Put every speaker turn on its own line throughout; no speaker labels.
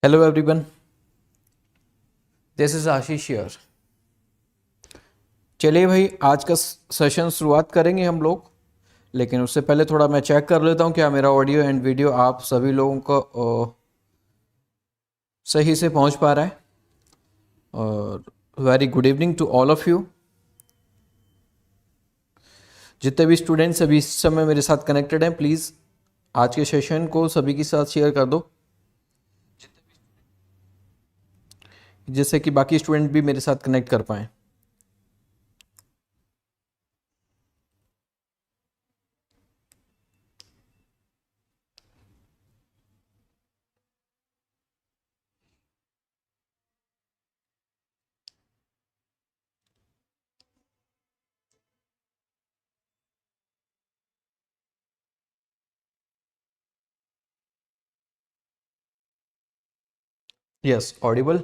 Hello everyone, this is Ashish here. चलिए भाई, आज का सेशन शुरुआत करेंगे हम लोग। लेकिन उससे पहले थोड़ा मैं चेक कर लेता हूँ क्या मेरा ऑडियो एंड वीडियो आप सभी लोगों को सही से पहुँच पा रहा है। और very good evening to all of you. जितने भी स्टूडेंट्स अभी इस समय मेरे साथ कनेक्टेड हैं, प्लीज़ आज के सेशन को सभी के साथ शेयर कर दो, जिससे कि बाकी स्टूडेंट भी मेरे साथ कनेक्ट कर पाएँ। Yes, Audible.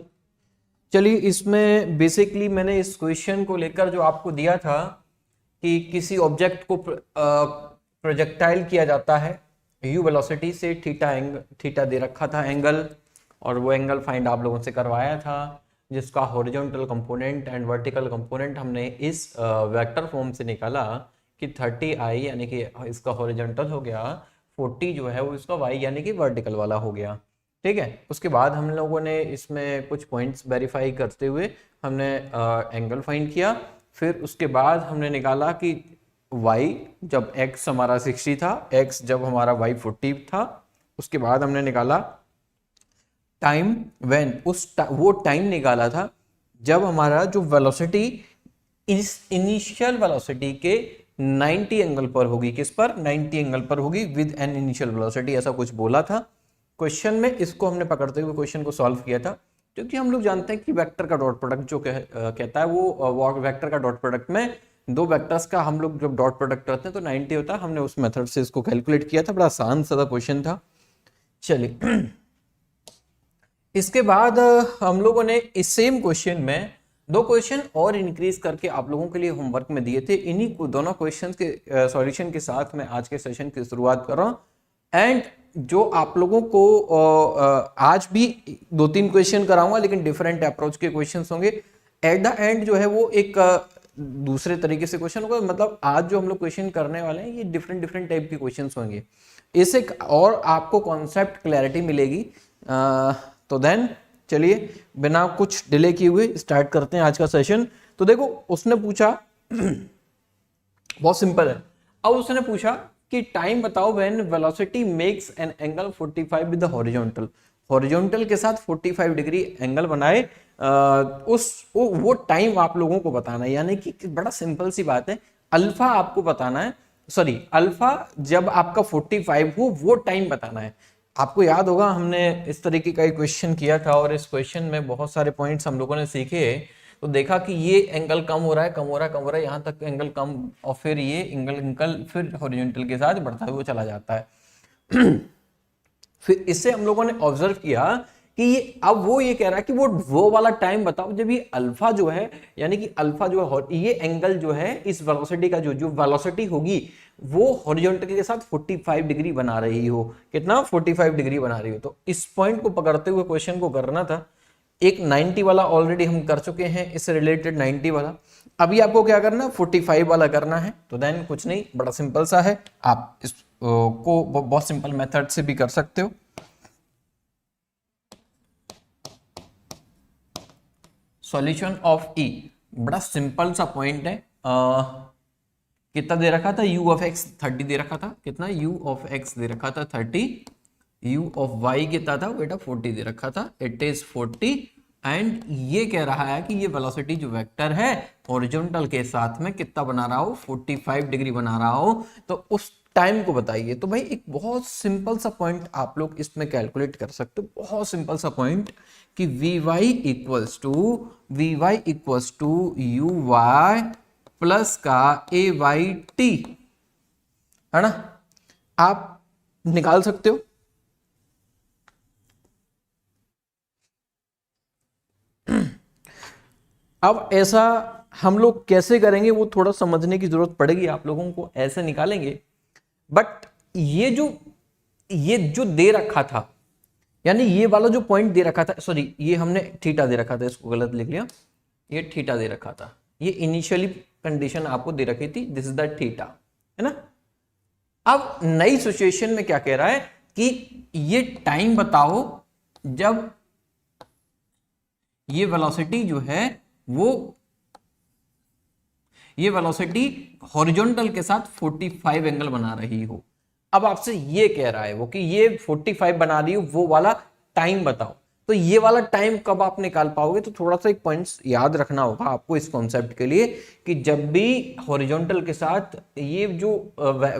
चलिए, इसमें बेसिकली मैंने इस क्वेश्चन को लेकर जो आपको दिया था कि किसी ऑब्जेक्ट को प्रोजेक्टाइल किया जाता है u वेलोसिटी से, थीटा दे रखा था एंगल, और वो एंगल फाइंड आप लोगों से करवाया था, जिसका horizontal component and vertical component हमने इस वेक्टर फॉर्म से निकाला कि 30i यानी कि इसका हॉरिजॉन्टल हो गया, 40 जो है वो इसका y यानी कि वर्टिकल वाला हो गया। ठीक है, उसके बाद हम लोगों ने इसमें कुछ पॉइंट्स वेरीफाई करते हुए हमने एंगल फाइंड किया। फिर उसके बाद हमने निकाला कि y जब x हमारा 60 था, x जब हमारा y 40 था। उसके बाद हमने निकाला टाइम व्हेन, वो टाइम निकाला था जब हमारा जो वेलोसिटी इस इनिशियल वेलोसिटी के 90 एंगल पर होगी। किस पर? 90 एंगल पर होगी विद एन इनिशियल वेलोसिटी, ऐसा कुछ बोला था क्वेश्चन में। इसको हमने पकड़ते हुए क्वेश्चन को सॉल्व किया था, क्योंकि हम लोग जानते हैं कि वेक्टर का डॉट प्रोडक्ट जो कहता है वो वेक्टर का डॉट प्रोडक्ट में दो वेक्टर्स का हम लोग जब डॉट प्रोडक्ट करते हैं तो 90 होता है। हमने उस मेथड से इसको कैलकुलेट किया था, बड़ा आसान सा क्वेश्चन था। चलिए, इसके बाद हम लोगों ने इस सेम क्वेश्चन में दो क्वेश्चन और इंक्रीज करके आप लोगों के लिए होमवर्क में दिए थे। इन्हीं को दोनों क्वेश्चन के सॉल्यूशन के साथ मैं आज के सेशन की शुरुआत कर रहा हूँ। एंड जो आप लोगों को आज भी 2-3 क्वेश्चन कराऊंगा, लेकिन डिफरेंट अप्रोच के क्वेश्चन होंगे। एट द एंड जो है वो एक दूसरे तरीके से क्वेश्चन होगा। मतलब आज जो हम लोग क्वेश्चन करने वाले हैं ये डिफरेंट टाइप के क्वेश्चन होंगे। इससे और आपको कॉन्सेप्ट क्लैरिटी मिलेगी। तो देन चलिए, बिना कुछ डिले किए हुए स्टार्ट करते हैं आज का सेशन। तो देखो, उसने पूछा बहुत सिंपल है। अब उसने पूछा कि टाइम बताओ when velocity makes an angle 45 with the horizontal. Horizontal के साथ 45 डिग्री एंगल बनाए, वो टाइम आप लोगों को बताना है। यानी कि बड़ा सिंपल सी बात है, अल्फा आपको बताना है। सॉरी, अल्फा जब आपका 45 हो वो टाइम बताना है। आपको याद होगा हमने इस तरीके का एक क्वेश्चन किया था, और इस क्वेश्चन में बहुत सारे पॉइंट्स हम लोगों ने सीखे। तो देखा कि ये एंगल कम हो रहा है, कम हो रहा है, कम हो रहा है, यहाँ तक एंगल कम, और फिर ये एंगल फिर हॉरिजॉन्टल के साथ बढ़ता हुआ चला जाता है। फिर इससे हम लोगों ने ऑब्जर्व किया कि ये अब वो ये कह रहा है कि वो वाला टाइम बताओ जब ये अल्फा जो है, यानी कि अल्फा जो है, ये एंगल जो है इस वेलोसिटी का जो वेलोसिटी होगी वो हॉरिजॉन्टल के साथ 45 डिग्री बना रही हो। कितना? 45 डिग्री बना रही हो। तो इस पॉइंट को पकड़ते हुए क्वेश्चन को करना था। एक 90 वाला ऑलरेडी हम कर चुके हैं, इससे रिलेटेड 90 वाला। अभी आपको क्या करना है? 45 वाला करना है। तो देन कुछ नहीं, बड़ा सिंपल सा है। आप इसको बहुत सिंपल मेथड से भी कर सकते हो। सॉल्यूशन ऑफ ई बड़ा सिंपल सा पॉइंट है। कितना दे रखा था? u ऑफ x 30 दे रखा था। कितना? u ऑफ x दे रखा था 30। u ऑफ y कितना था बेटा? 40 दे रखा था। It is 40। एंड ये कह रहा है कि ये वेलोसिटी जो वेक्टर है हॉरिजॉन्टल के साथ में कितना बना रहा हो? 45 डिग्री बना रहा हो। तो उस टाइम को बताइए। तो भाई एक बहुत सिंपल सा पॉइंट आप लोग इसमें कैलकुलेट कर सकते हो। बहुत सिंपल सा पॉइंट कि vy equals to uy plus का ए वाई टी, है ना? आप निकाल सकते हो। अब ऐसा हम लोग कैसे करेंगे वो थोड़ा समझने की जरूरत पड़ेगी आप लोगों को। ऐसे निकालेंगे, बट ये जो दे रखा था, यानी ये वाला जो पॉइंट दे रखा था, सॉरी ये हमने थीटा दे रखा था, इसको गलत लिख लिया, ये थीटा दे रखा था, ये इनिशियली कंडीशन आपको दे रखी थी, दिस इज द थीटा, है ना। अब नई सिचुएशन में क्या कह रहा है कि ये टाइम बताओ जब ये वेलोसिटी जो है वो, ये वेलोसिटी हॉरिजॉन्टल के साथ 45 एंगल बना रही हो। अब आपसे ये कह रहा है वो कि ये 45 बना रही हो, वो वाला टाइम बताओ। तो ये वाला टाइम कब आप निकाल पाओगे, तो थोड़ा सा एक पॉइंट्स याद रखना होगा आपको इस कॉन्सेप्ट के लिए कि जब भी हॉरिजॉन्टल के साथ ये जो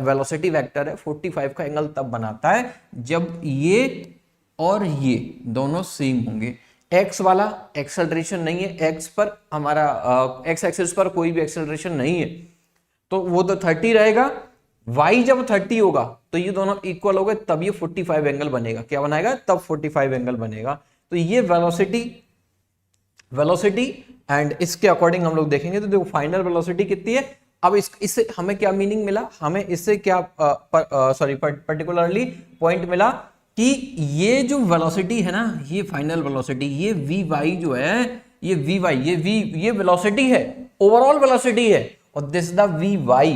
वेलोसिटी वेक्टर है 45 का एंगल तब बनाता है जब ये और ये दोनों सेम होंगे। एक्स वाला एक्सेलरेशन नहीं है, एक्स पर हमारा एक्स एक्सिस पर कोई भी एक्सेलरेशन नहीं है, तो वो तो 30 रहेगा। y जब 30 होगा तो ये दोनों इक्वल हो गए, तब ये 45 एंगल बनेगा। क्या बनाएगा, तब 45 एंगल बनेगा। तो ये वेलोसिटी एंड इसके अकॉर्डिंग हम लोग देखेंगे। तो देखो फाइनल वेलोसिटी कितनी है। अब इससे हमें क्या मीनिंग मिला, हमें इससे क्या पर्टिकुलरली पॉइंट मिला कि ये जो वेलोसिटी है ना, ये फाइनल वेलोसिटी, ये vy जो है, ये vy, ये वेलोसिटी है, ओवरऑल वेलोसिटी है, और this the vy,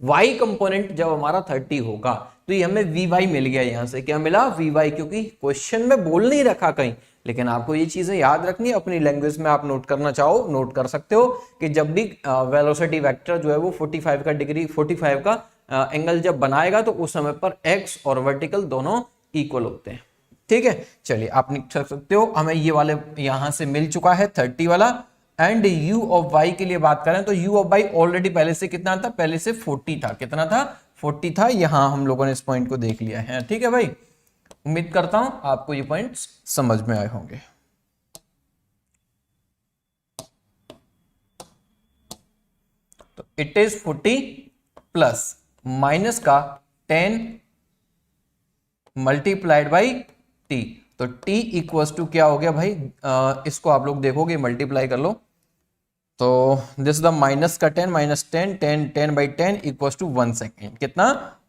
y component जब हमारा 30 होगा तो ये हमें vy मिल गया। यहां से क्या मिला, vy, क्योंकि क्वेश्चन में बोल नहीं रखा कहीं, लेकिन आपको ये चीजें याद रखनी है। अपनी लैंग्वेज में आप नोट करना चाहो नोट कर सकते हो कि जब भी वेलोसिटी वेक्टर जो है वो 45 का डिग्री 45 का एंगल जब बनाएगा तो उस समय पर x और वर्टिकल दोनों इक्वल होते हैं। ठीक है, चलिए आप लिख सकते हो। हमें ये वाले यहां से मिल चुका है 30 वाला। एंड u ऑफ y के लिए बात करें तो u ऑफ y ऑलरेडी पहले से कितना था, पहले से 40 था। कितना था, 40 था। यहां हम लोगों ने इस पॉइंट को देख लिया है। ठीक है भाई, उम्मीद करता हूं आपको ये पॉइंट समझ में आए होंगे। तो इट इज 40 प्लस माइनस का 10 मल्टीप्लाइड बाई टी। तो t इक्वल्स टू क्या हो गया भाई, इसको आप लोग देखोगे मल्टीप्लाई कर लो तो दिस द माइनस का 10 minus 10 10 by 10 equals to 1 second. कितना,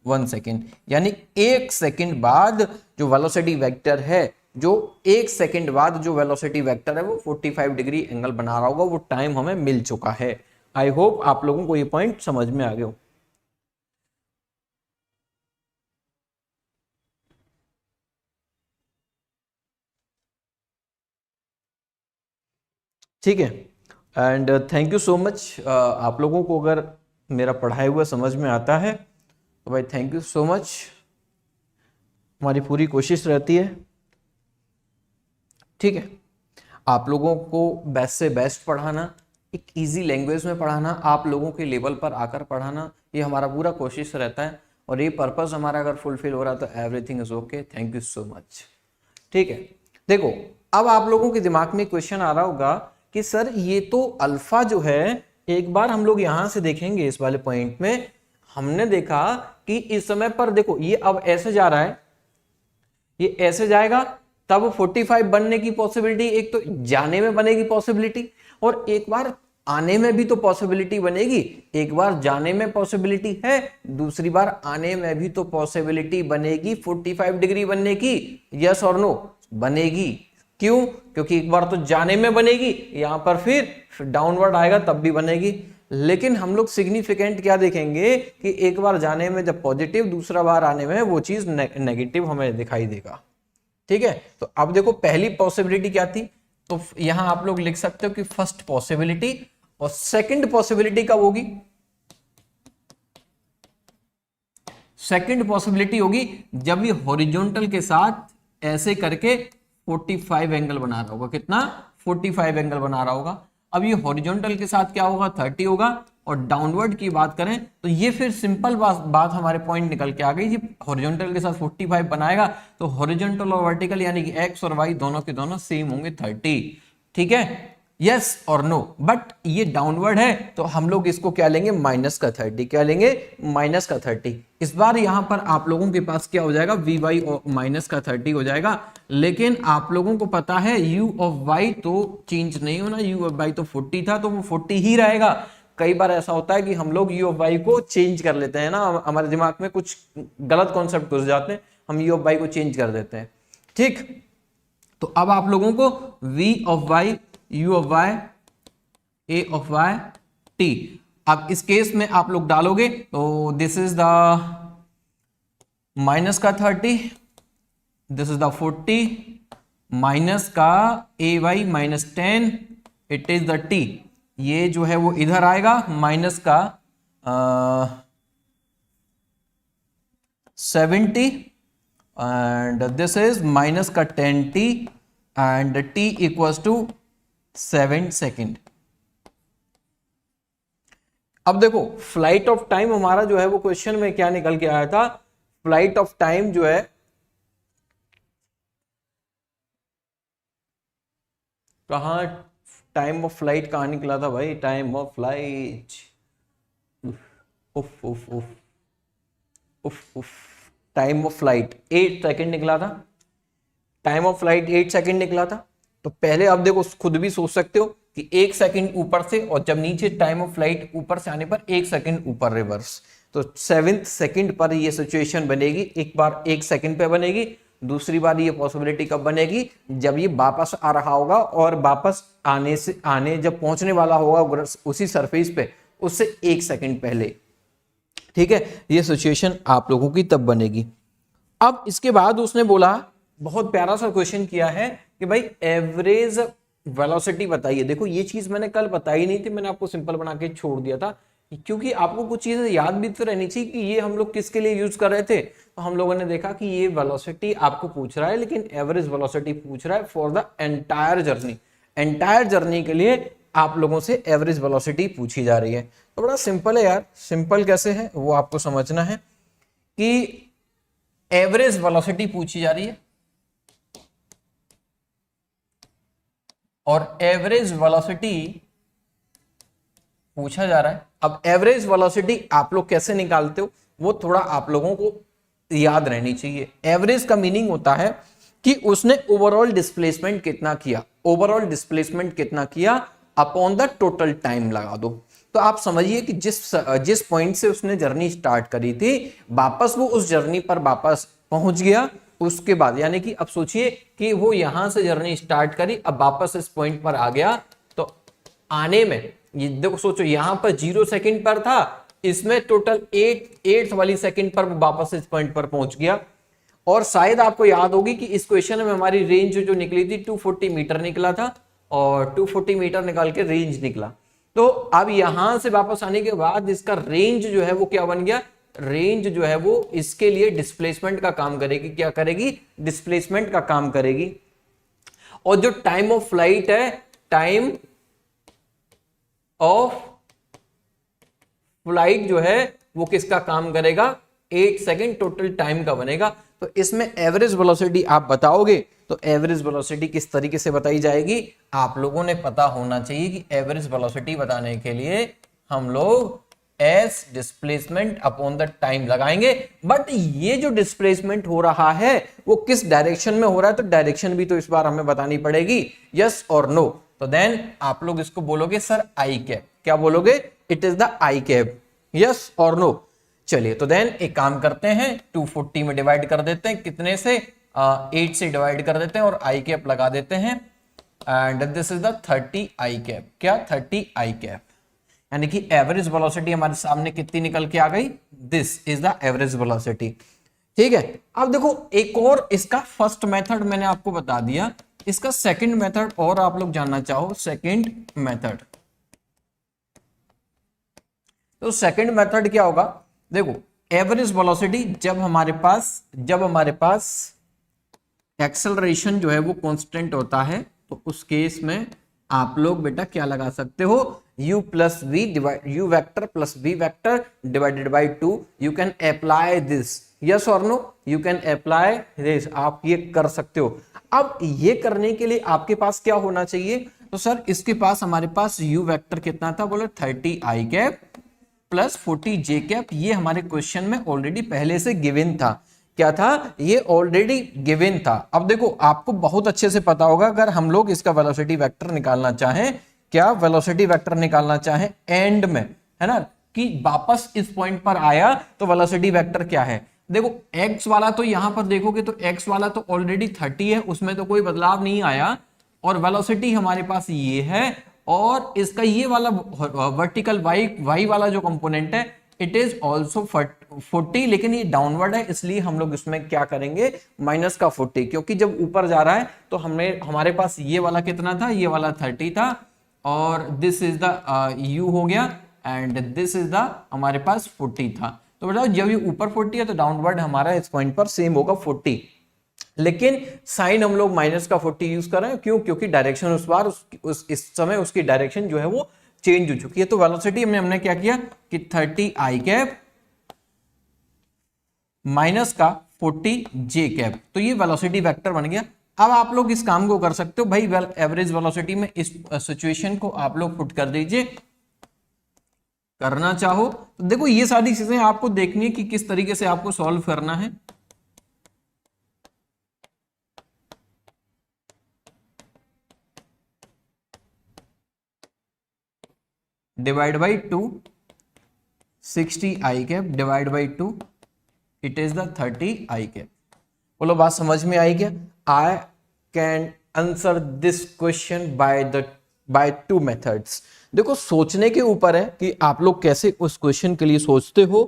1 सेकेंड। यानी 1 सेकेंड बाद जो वेलोसिटी वेक्टर है, जो 1 सेकेंड बाद जो वेलोसिटी वेक्टर है वो 45 डिग्री एंगल बना रहा होगा, वो टाइम हमें मिल चुका है। आई होप आप लोगों को ये पॉइंट समझ में आ गया हो। ठीक है, and thank you so much. आप लोगों को अगर मेरा पढ़ाया हुआ समझ में आता है तो भाई थैंक यू सो मच। हमारी पूरी कोशिश रहती है, ठीक है, आप लोगों को बेस्ट से बेस्ट पढ़ाना, एक इजी लैंग्वेज में पढ़ाना, आप लोगों के लेवल पर आकर पढ़ाना, ये हमारा पूरा कोशिश रहता है। और ये पर्पस हमारा अगर फुलफिल हो रहा तो everything is okay. Thank you so much. ठीक है, देखो अब आप लोगों के दिमाग में क्वेश्चन आ रहा होगा कि सर ये तो अल्फा जो है, एक बार हम लोग यहां से देखेंगे इस वाले पॉइंट में, हमने देखा कि इस समय पर देखो ये अब ऐसे जा रहा है, ये ऐसे जाएगा, तब 45 बनने की पॉसिबिलिटी, एक तो जाने में बनेगी पॉसिबिलिटी और एक बार आने में भी तो पॉसिबिलिटी बनेगी। एक बार जाने में पॉसिबिलिटी है, दूसरी बार आने में भी तो पॉसिबिलिटी बनेगी 45 डिग्री बनने की। यस और नो, बनेगी। क्यों, क्योंकि एक बार तो जाने में बनेगी, यहां पर फिर डाउनवर्ड आएगा तब भी बनेगी। लेकिन हम लोग सिग्निफिकेंट क्या देखेंगे कि एक बार जाने में जब पॉजिटिव, दूसरा बार आने में वो चीज नेगेटिव हमें दिखाई देगा। ठीक है, तो अब देखो पहली पॉसिबिलिटी क्या थी, तो यहां आप लोग लिख सकते हो कि फर्स्ट पॉसिबिलिटी, और सेकंड पॉसिबिलिटी कब होगी, सेकंड पॉसिबिलिटी होगी जब ये हॉरिजॉन्टल के साथ ऐसे करके 45 एंगल बना रहा होगा। कितना, 45 एंगल बना रहा होगा। अब ये हॉरिजॉन्टल के साथ क्या होगा, 30 होगा। और डाउनवर्ड की बात करें तो ये फिर सिंपल बात हमारे पॉइंट निकल के आ गई। ये हॉरिजॉन्टल के साथ 45 बनाएगा तो हॉरिजॉन्टल और वर्टिकल यानी कि एक्स और वाई दोनों के दोनों सेम होंगे 30। ठीक है, यस और नो। बट ये डाउनवर्ड है तो हम लोग इसको क्या लेंगे, माइनस का 30। क्या लेंगे, माइनस का 30। इस बार यहां पर आप लोगों के पास क्या हो जाएगा, वी वाई और माइनस का 30 हो जाएगा। लेकिन आप लोगों को पता है u ऑफ y तो चेंज नहीं होना, u ऑफ y तो 40 था तो वो 40 ही रहेगा। कई बार ऐसा होता है कि हम लोग u ऑफ y को चेंज कर लेते हैं ना, हमारे दिमाग में कुछ गलत कॉन्सेप्ट घुस जाते हैं, हम u ऑफ y को चेंज कर देते हैं। ठीक, तो अब आप लोगों को v of y, u of y, a of y, t, अब इस केस में आप लोग डालोगे तो दिस इज द माइनस का 30, दिस इज द 40, माइनस का a y minus 10, it is the t, ये जो है वो इधर आएगा माइनस का 70 एंड दिस इज माइनस का 10t and t equals to 7 second. अब देखो फ्लाइट ऑफ टाइम हमारा जो है वो क्वेश्चन में क्या निकल के आया था, फ्लाइट ऑफ टाइम जो है कहा, टाइम ऑफ फ्लाइट कहां निकला था भाई, टाइम ऑफ फ्लाइट, उफ उफ उफ उफ उफ, टाइम ऑफ फ्लाइट 8 सेकेंड निकला था, टाइम ऑफ फ्लाइट 8 सेकेंड निकला था। तो पहले आप देखो खुद भी सोच सकते हो कि 1 सेकेंड ऊपर से, और जब नीचे टाइम ऑफ फ्लाइट ऊपर से आने पर 1 सेकेंड ऊपर रिवर्स, तो 7th सेकेंड पर ये सिचुएशन बनेगी। एक बार 1 सेकेंड पे बनेगी, दूसरी बार ये पॉसिबिलिटी कब बनेगी, जब ये वापस आ रहा होगा और वापस आने जब पहुंचने वाला होगा उसी सरफेस पे, उससे 1 सेकेंड पहले। ठीक है, ये सिचुएशन आप लोगों की तब बनेगी। अब इसके बाद उसने बोला, बहुत प्यारा सा क्वेश्चन किया है कि भाई एवरेज वेलोसिटी बताइए। देखो ये चीज मैंने कल बताई नहीं थी, मैंने आपको सिंपल बना के छोड़ दिया था, क्योंकि आपको कुछ चीजें याद भी तो रहनी चाहिए कि ये हम लोग किसके लिए यूज कर रहे थे। तो हम लोगों ने देखा कि ये वेलोसिटी आपको पूछ रहा है, लेकिन एवरेज वेलोसिटी पूछ रहा है for the entire journey. Entire journey के लिए आप लोगों से एवरेज वेलोसिटी पूछी जा रही है। तो बड़ा सिंपल है यार, सिंपल कैसे है वो आपको समझना है कि एवरेज वेलोसिटी पूछी जा रही है और एवरेज वेलोसिटी पूछा जा रहा है। अब एवरेज वेलोसिटी आप लोग कैसे निकालते हो वो थोड़ा आप लोगों को याद रहनी चाहिए। एवरेज का मीनिंग होता है कि उसने ओवरऑल डिस्प्लेसमेंट कितना किया, ओवरऑल डिस्प्लेसमेंट कितना किया अपॉन द टोटल टाइम लगा दो। तो आप समझिए कि जिस पॉइंट से उसने जर्नी स्टार्ट करी थी, वापस वो उस जर्नी पर वापस पहुंच गया, उसके बाद यानी कि अब सोचिए कि वो यहां से जर्नी स्टार्ट करी, अब वापस इस पॉइंट पर आ गया, तो आने में ये देखो सोचो यहां पर 0 सेकंड पर था, इसमें टोटल 8 वाली सेकंड पर वापस इस पॉइंट पर पहुंच गया। और शायद आपको याद होगी कि इस क्वेश्चन में हमारी रेंज जो निकली थी 240 मीटर निकला था, और 240 मीटर निकाल के रेंज निकला। तो अब यहां से वापस आने के बाद इसका रेंज जो है वो क्या बन गया, रेंज जो है वो इसके लिए डिस्प्लेसमेंट का काम करेगी। क्या करेगी, डिस्प्लेसमेंट का काम करेगी। और जो टाइम ऑफ फ्लाइट है, टाइम ऑफ फ्लाइट जो है वो किसका काम करेगा, 8 सेकेंड टोटल टाइम का बनेगा। तो इसमें एवरेज वेलोसिटी आप बताओगे तो एवरेज वेलोसिटी किस तरीके से बताई जाएगी, आप लोगों ने पता होना चाहिए कि एवरेज वेलोसिटी बताने के लिए हम लोग S displacement upon the time लगाएंगे। बट ये जो डिस्प्लेसमेंट हो रहा है वो किस डायरेक्शन में हो रहा है, तो डायरेक्शन भी तो इस बार हमें बतानी पड़ेगी, यस और नो। तो देन आप लोग इसको बोलोगे सर आई कैप। क्या बोलोगे, it is the I cap, yes और नो। चलिए तो देन एक काम करते हैं, 240 में डिवाइड कर देते हैं, कितने से 8 से डिवाइड कर देते हैं और आई कैप लगा देते हैं, and this is the 30 I cap. क्या, 30 आई कैप, यानी कि एवरेज वेलोसिटी हमारे सामने कितनी निकल के आ गई, this is the average velocity. ठीक है, अब देखो एक और इसका फर्स्ट मेथड मैंने आपको बता दिया, इसका सेकंड मेथड और आप लोग जानना चाहो, सेकंड मेथड। तो सेकंड मेथड क्या होगा, देखो एवरेज वेलोसिटी जब हमारे पास एक्सेलरेशन जो है वो कांस्टेंट होता है, तो उस केस में आप लोग बेटा क्या लगा सकते हो, u plus v u vector plus v vector divided by 2। You can apply this, yes और no, you can apply this, आप ये कर सकते हो। अब ये करने के लिए आपके पास क्या होना चाहिए, तो सर इसके पास हमारे पास u वेक्टर कितना था, बोले 30 आई कैप प्लस 40 जे कैप। ये हमारे क्वेश्चन में ऑलरेडी पहले से गिवन था। क्या था, ये ऑलरेडी गिवन था। अब देखो आपको बहुत अच्छे से पता होगा, अगर हम लोग इसका वेलोसिटी वेक्टर निकालना चाहें, क्या वेलोसिटी वेक्टर निकालना चाहें एंड में, है ना, कि वापस इस पॉइंट पर आया तो वेलोसिटी वेक्टर क्या है, देखो x वाला तो यहां पर देखोगे तो x वाला तो ऑलरेडी 30 है, उसमें तो कोई बदलाव नहीं आया, और वेलोसिटी हमारे पास ये है, और इसका ये वाला वर्टिकल y वाला जो कंपोनेंट है इट इज ऑल्सो 40, लेकिन ये डाउनवर्ड है, इसलिए हम लोग इसमें क्या करेंगे माइनस का 40, क्योंकि जब ऊपर जा रहा है तो हमारे पास ये वाला कितना था, ये वाला 30 था, और दिस इज द u हो गया, एंड दिस इज द हमारे पास 40 था। तो बताओ जब ये ऊपर 40 है तो डाउनवर्ड हमारा इस पॉइंट पर सेम होगा 40, लेकिन साइन हम लोग माइनस का 40 यूज कर रहे हैं, क्यों, क्योंकि डायरेक्शन उस बार इस समय उसकी डायरेक्शन जो है वो चेंज हो चुकी है। तो वेलोसिटी में हमने क्या किया कि 30 आई कैप माइनस का 40 जे कैप, तो ये वेलोसिटी वेक्टर बन गया। अब आप लोग इस काम को कर सकते हो भाई, एवरेज वेलोसिटी में इस सिचुएशन को आप लोग पुट कर दीजिए, करना चाहो तो देखो ये सारी चीजें आपको देखनी है कि किस तरीके से आपको सॉल्व करना है। Divide by 2, 60 I cap divide by 2, it is the 30 I cap. बोलो बात समझ में आई क्या? I can answer this question by 2 methods. देखो सोचने के ऊपर है कि आप लोग कैसे उस क्वेश्चन के लिए सोचते हो।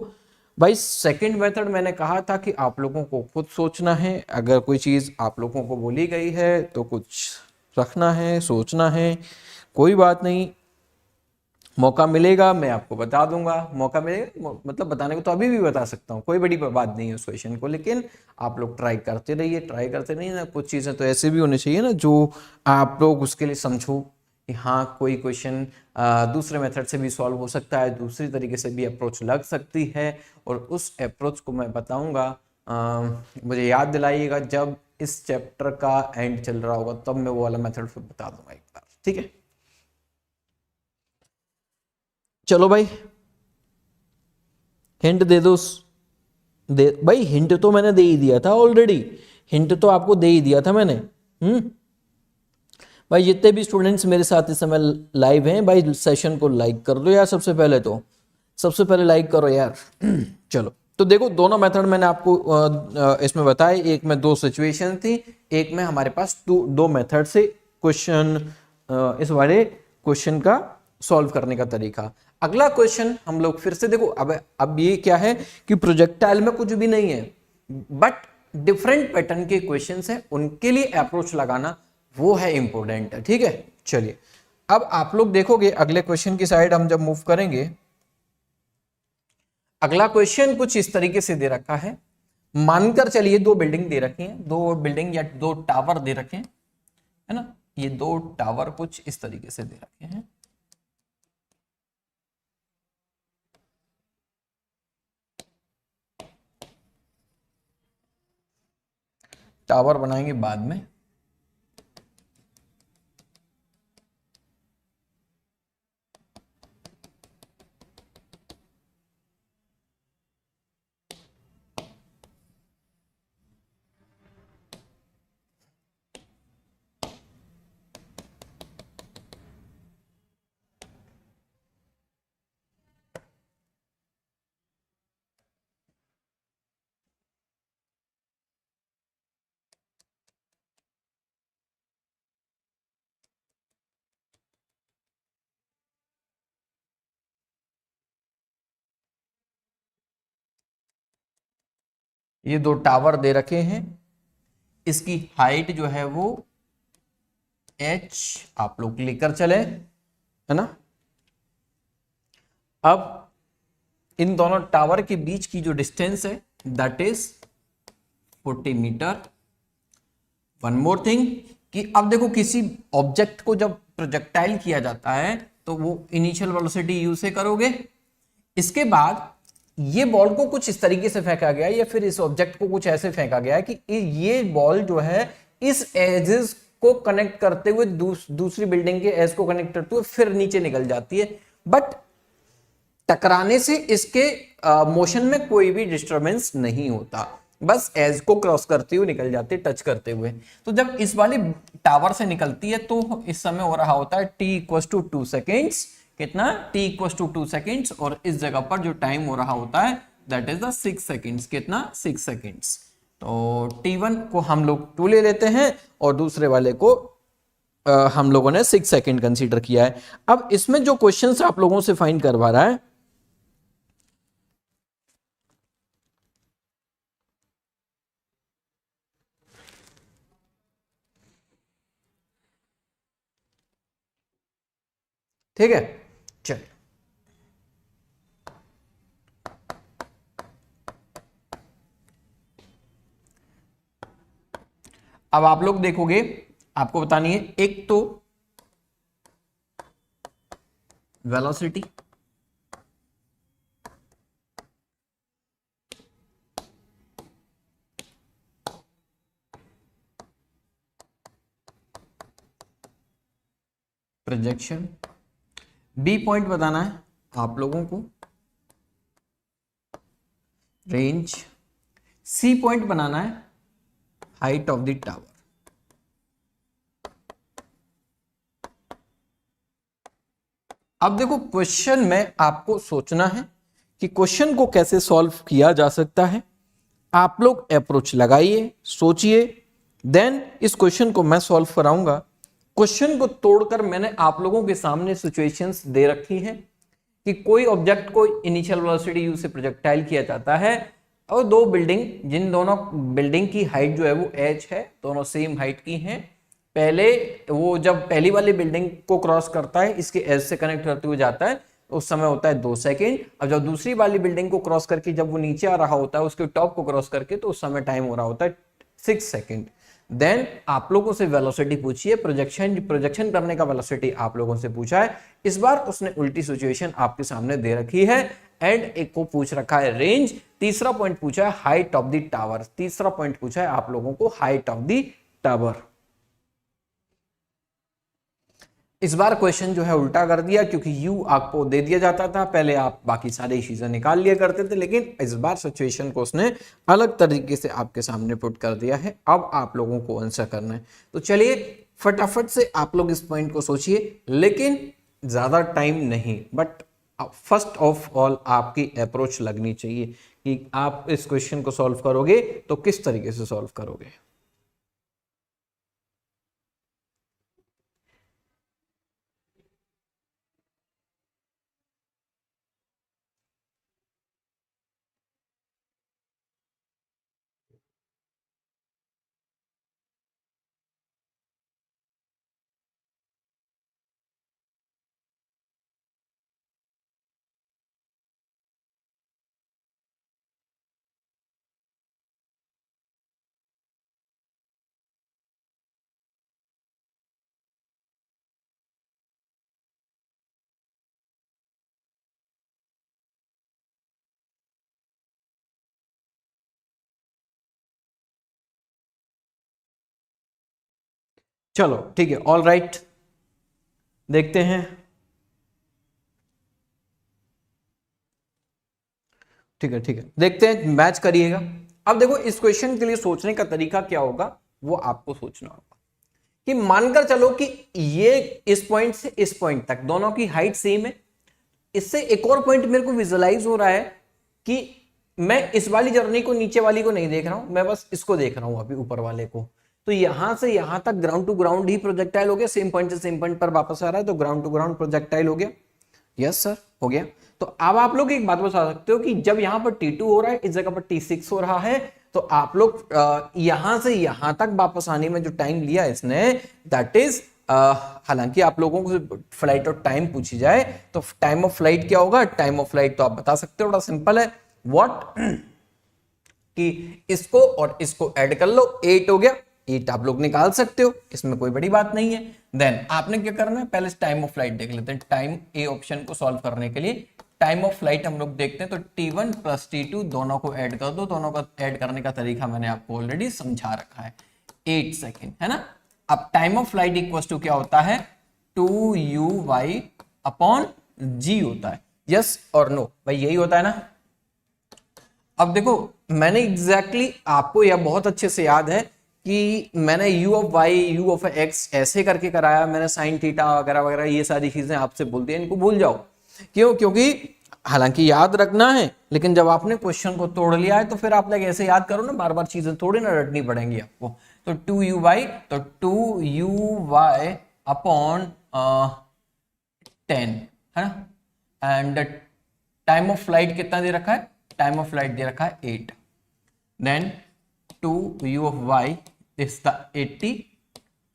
भाई सेकंड मेथड मैंने कहा था कि आप लोगों को खुद सोचना है, अगर कोई चीज आप लोगों को बोली गई है तो कुछ रखना है, सोचना है, कोई बात नहीं, मौका मिलेगा मैं आपको बता दूंगा, मौका मिलेगा मतलब बताने को तो अभी भी बता सकता हूँ, कोई बड़ी बात नहीं है उस क्वेश्चन को, लेकिन आप लोग ट्राई करते रहिए, ट्राई करते रहिए ना। कुछ चीज़ें तो ऐसे भी होनी चाहिए ना जो आप लोग उसके लिए समझो कि हाँ कोई क्वेश्चन दूसरे मेथड से भी सॉल्व हो सकता है, दूसरी तरीके से भी अप्रोच लग सकती है, और उस अप्रोच को मैं बताऊंगा। मुझे याद दिलाइएगा जब इस चैप्टर का एंड चल रहा होगा, तब मैं वो वाला मेथड फिर बता दूंगा एक बार, ठीक है। चलो भाई हिंट दे दो, भाई हिंट तो मैंने दे ही दिया था ऑलरेडी, हिंट तो आपको दे ही दिया था मैंने। भाई जितने भी स्टूडेंट्स मेरे साथ इस समय लाइव हैं भाई सेशन को लाइक कर दो यार, सबसे पहले लाइक करो यार। चलो तो देखो दोनों मेथड मैंने आपको इसमें बताया, एक में 2 सिचुएशन थी, एक में हमारे पास 2 मेथड से क्वेश्चन, इस वाले क्वेश्चन का सॉल्व करने का तरीका। अगला क्वेश्चन हम लोग फिर से देखो, अब ये क्या है कि प्रोजेक्टाइल में कुछ भी नहीं है, बट डिफरेंट पैटर्न के क्वेश्चंस हैं, उनके लिए अप्रोच लगाना वो है इंपॉर्टेंट है, ठीक है। चलिए अब आप लोग देखोगे अगले क्वेश्चन की साइड हम जब मूव करेंगे, अगला क्वेश्चन कुछ इस तरीके से दे रखा है। मानकर चलिए 2 बिल्डिंग दे रखी हैं, 2 बिल्डिंग या 2 टावर दे रखे हैं, है ना, ये 2 टावर कुछ इस तरीके से दे रखे हैं। टावर बनाएंगे बाद में, ये 2 टावर दे रखे हैं, इसकी हाइट जो है वो h आप लोग लेकर चले, है ना। अब इन दोनों टावर के बीच की जो डिस्टेंस है that is 40 metre. One more thing कि अब देखो किसी ऑब्जेक्ट को जब प्रोजेक्टाइल किया जाता है तो वो इनिशियल वेलोसिटी यू से करोगे, इसके बाद ये बॉल को कुछ इस तरीके से फेंका गया या फिर इस ऑब्जेक्ट को कुछ ऐसे फेंका गया है कि ये बॉल जो है इस एजेस को कनेक्ट करते हुए दूसरी बिल्डिंग के एज को कनेक्ट करते हुए फिर नीचे निकल जाती है, बट टकराने से इसके मोशन में कोई भी डिस्टरबेंस नहीं होता, बस एज को क्रॉस करते हुए निकल जाती है, टच करते हुए। तो जब इस वाली टावर से निकलती है तो इस समय हो रहा होता है t = 2 सेकेंड्स, कितना t = 2 सेकेंड्स, और इस जगह पर जो टाइम हो रहा होता है दैट इज द 6 सेकेंड्स। कितना? 6 सेकेंड्स। तो T1 को हम लोग 2 ले लेते हैं और दूसरे वाले को हम लोगों ने 6 सेकेंड कंसीडर किया है। अब इसमें जो क्वेश्चंस आप लोगों से फाइंड करवा रहा है, ठीक है, चल अब आप लोग देखोगे, आपको बतानी है एक तो वेलोसिटी, प्रोजेक्शन, बी पॉइंट बताना है आप लोगों को, रेंज, सी पॉइंट बनाना है हाइट ऑफ द टावर। अब देखो क्वेश्चन में आपको सोचना है कि क्वेश्चन को कैसे सॉल्व किया जा सकता है। आप लोग अप्रोच लगाइए, सोचिए, देन इस क्वेश्चन को मैं सॉल्व कराऊंगा। क्वेश्चन को तोड़कर मैंने आप लोगों के सामने सिचुएशंस दे रखी हैं कि कोई ऑब्जेक्ट को इनिशियल वेलोसिटी यू से प्रोजेक्टाइल किया जाता है और दो बिल्डिंग, जिन दोनों बिल्डिंग की हाइट जो है वो h है, दोनों सेम हाइट की हैं। पहले वो जब पहली वाली बिल्डिंग को क्रॉस करता है, इसके एज से कनेक्ट करते हुए जाता है, उस समय होता है 2 सेकेंड। अब जब दूसरी वाली बिल्डिंग को क्रॉस करके जब वो नीचे आ रहा होता है उसके टॉप को क्रॉस करके, तो उस समय टाइम हो रहा होता है 6 सेकेंड। देन आप लोगों से वेलोसिटी पूछिए, प्रोजेक्शन करने का वेलोसिटी आप लोगों से पूछा है। इस बार उसने उल्टी सिचुएशन आपके सामने दे रखी है एंड एक को पूछ रखा है रेंज, तीसरा पॉइंट पूछा है हाइट ऑफ द टावर, तीसरा पॉइंट पूछा है आप लोगों को हाइट ऑफ द टावर। इस बार क्वेश्चन जो है उल्टा कर दिया, क्योंकि यू आपको दे दिया जाता था, पहले आप बाकी सारी चीजें निकाल लिया करते थे, लेकिन इस बार सिचुएशन को उसने अलग तरीके से आपके सामने पुट कर दिया है। अब आप लोगों को आंसर करना है। तो चलिए फटाफट से आप लोग इस पॉइंट को सोचिए, लेकिन ज्यादा टाइम नहीं, बट फर्स्ट ऑफ ऑल आपकी अप्रोच लगनी चाहिए कि आप इस क्वेश्चन को सॉल्व करोगे तो किस तरीके से सॉल्व करोगे। चलो ठीक है, ऑल राइट, देखते हैं। ठीक है ठीक है, देखते हैं, मैच करिएगा। अब देखो इस क्वेश्चन के लिए सोचने का तरीका क्या होगा वो आपको सोचना होगा कि मानकर चलो कि ये इस पॉइंट से इस पॉइंट तक दोनों की हाइट सेम है। इससे एक और पॉइंट मेरे को विजुअलाइज हो रहा है कि मैं इस वाली जर्नी को, नीचे वाली को नहीं देख रहा हूं, मैं बस इसको देख रहा हूं अभी ऊपर वाले को। तो यहां से यहां तक ग्राउंड टू ग्राउंड ही प्रोजेक्टाइल हो गया, सेम पॉइंट से सेम पॉइंट पर वापस आ रहा है, तो ग्राउंड टू ग्राउंड प्रोजेक्टाइल हो गया। यस सर, हो गया। तो अब आप लोग एक बात बता सकते हो कि जब यहां पर T2 हो रहा है, इस जगह पर T6 हो रहा है, तो आप लोग यहां से यहां तक वापस आने में जो टाइम लिया इसने, दैट इज, हालांकि आप लोगों को फ्लाइट और टाइम पूछी जाए तो टाइम ऑफ फ्लाइट क्या होगा, टाइम ऑफ फ्लाइट तो आप बता सकते हो, बड़ा सिंपल है। व्हाट कि इसको और इसको ऐड कर लो, 8 हो गया, 8 आप लोग निकाल सकते हो, इसमें कोई बड़ी बात नहीं है। देन आपने क्या करना है, पहले टाइम ऑफ फ्लाइट देख लेते हैं। टाइम ए ऑप्शन को सॉल्व करने के लिए टाइम ऑफ फ्लाइट हम लोग देखते हैं, तो T1 प्लस T2 दोनों को ऐड कर दो। दोनों का ऐड करने का तरीका मैंने आपको ऑलरेडी समझा रखा है, 8 सेकेंड, है ना। अब time of flight equal to क्या होता है, 2uy अपॉन g होता है। यस और नो भाई, यही होता है ना। अब देखो मैंने एग्जैक्टली आपको यह बहुत अच्छे से याद है कि मैंने u of y, u of x ऐसे करके कराया, मैंने साइन थीटा वगैरह वगैरह ये सारी चीजें आपसे बोल दी, इनको भूल जाओ। क्यों? क्योंकि हालांकि याद रखना है, लेकिन जब आपने क्वेश्चन को तोड़ लिया है तो फिर आप लोग ऐसे याद करो ना, बार बार चीजें थोड़ी ना रटनी पड़ेंगी आपको। तो 2u/, तो 2u/, अपॉन 10 है ना। एंड टाइम ऑफ फ्लाइट कितना दे रखा है, टाइम ऑफ फ्लाइट दे रखा है 8। Then 2u/y is the 80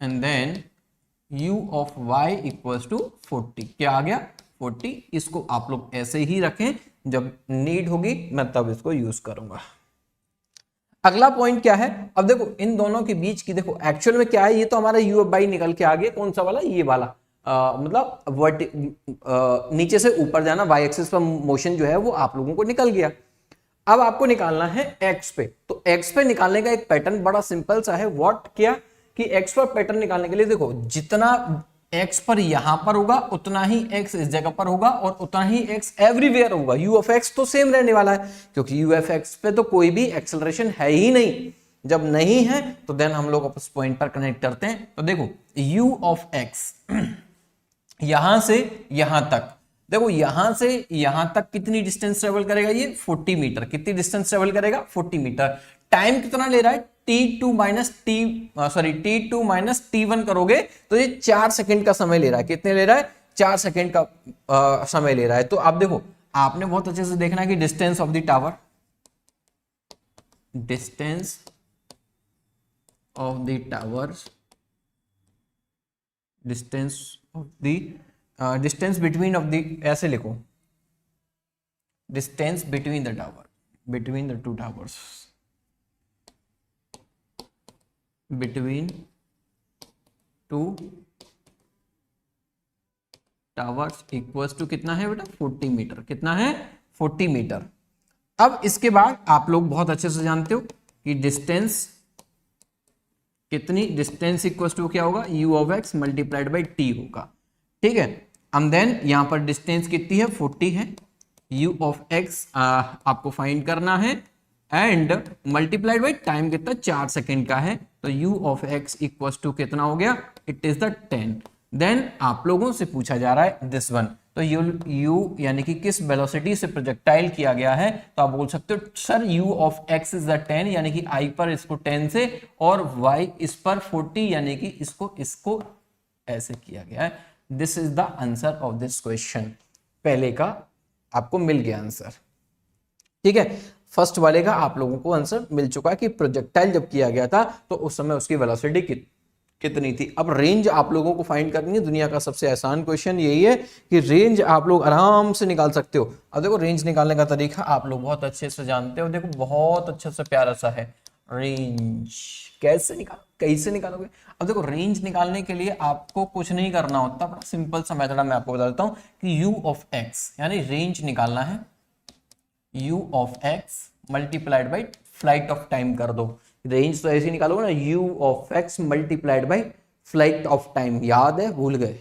and then u/y equals to 40। क्या आ गया, 40। इसको आप लोग ऐसे ही रखें, जब नीड होगी मैं तब इसको यूज करूंगा। अगला पॉइंट क्या है, अब देखो इन दोनों के बीच की, देखो एक्चुअल में क्या है, ये तो हमारा u/y निकल के आ गया, कौन सा वाला, ये वाला, मतलब नीचे से ऊपर जाना, y एक्सिस पर मोशन जो है वो आप लोगों को निकल गया। अब आपको निकालना है x पे, तो x पे निकालने का एक पैटर्न बड़ा सिंपल सा है। व्हाट, क्या कि x पर पैटर्न निकालने के लिए देखो, जितना x पर यहां पर होगा उतना ही x इस जगह पर होगा और उतना ही x एवरीवेयर होगा। u(x) तो सेम रहने वाला है, क्योंकि u(x) पे तो कोई भी एक्सेलरेशन है ही नहीं। जब नहीं है तो देन हम लोग उस पॉइंट पर कनेक्ट करते हैं। तो देखो u(x) यहां से यहां तक, देखो यहां से यहां तक कितनी डिस्टेंस ट्रेवल करेगा, ये 40 मीटर। कितनी डिस्टेंस ट्रेवल करेगा, 40 मीटर। टाइम कितना ले रहा है, t2 माइनस t1 करोगे तो ये 4 सेकंड का समय ले रहा है। कितने ले रहा है, 4 सेकंड का समय ले रहा है। तो आप देखो, आपने बहुत अच्छे से देखना है कि distance of the tower, distance of the towers, distance of the distance between of the, ऐसे लिखो, distance between the tower, between the two towers, between two towers equals to कितना है बेटा, 40 मीटर। कितना है, 40 मीटर। अब इसके बाद आप लोग बहुत अच्छे से जानते हो कि डिस्टेंस कितनी, डिस्टेंस इक्वल्स टू क्या होगा, u(x) मल्टीप्लाइड बाई t होगा। ठीक है, एंड देन यहां पर डिस्टेंस कितनी है, 40 है। u(x) आपको फाइंड करना है एंड मल्टीप्लाइड बाई टाइम कितना, 4 सेकंड का है। तो u(x) इक्वल्स टू कितना हो गया, इट इज द 10। देन आप लोगों से पूछा जा रहा है दिस वन, तो u यानी कि किस वेलोसिटी से प्रोजेक्टाइल किया गया है, तो आप बोल सकते हो सर u(x) इज द 10, यानी कि i पर इसको 10 से और y इस पर 40, यानी कि इसको ऐसे किया गया है। This is the answer of this question. पहले का आपको मिल गया आंसर। ठीक है, फर्स्ट वाले का आप लोगों को आंसर मिल चुका है कि प्रोजेक्टाइल जब किया गया था तो उस समय उसकी वेलोसिटी कितनी थी। अब रेंज आप लोगों को फाइंड करनी है। दुनिया का सबसे आसान क्वेश्चन यही है कि रेंज आप लोग आराम से निकाल सकते हो। अब देखो रेंज निकालने का तरीका आप लोग बहुत अच्छे से जानते हो। देखो बहुत अच्छे से प्यारा सा है रेंज। कैसे निकालोगे? अब देखो रेंज निकालने के लिए आपको कुछ नहीं करना होता, बड़ा सिंपल सा मेथड मैं आपको बता देता हूँ कि u(x) यानी रेंज निकालना है, u(x) multiplied by flight of time कर दो। रेंज तो ऐसे ही निकालोगे ना, u(x) multiplied by flight of time. याद है, भूल गए?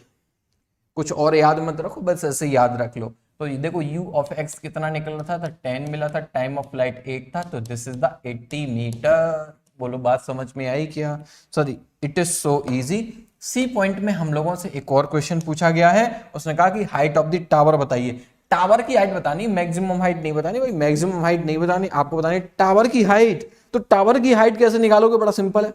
कुछ और याद मत रखो, बस ऐसे याद रख लो। तो देखो u(x) कितना निकल रहा था, तो 10 मिला था, टाइम ऑफ फ्लाइट 8 था, तो दिस इज द 80 मीटर। बोलो बात समझ में आई क्या? Sorry, it is so easy. C point में हम लोगों से एक और क्वेश्चन पूछा गया है। उसने कहा कि हाइट ऑफ द टावर बताइए। टावर की हाइट बतानी, मैक्सिमम हाइट नहीं बतानी भाई, मैक्सिमम हाइट नहीं बतानी, आपको बतानी टावर की हाइट। तो टावर की हाइट कैसे निकालोगे? बड़ा सिंपल है।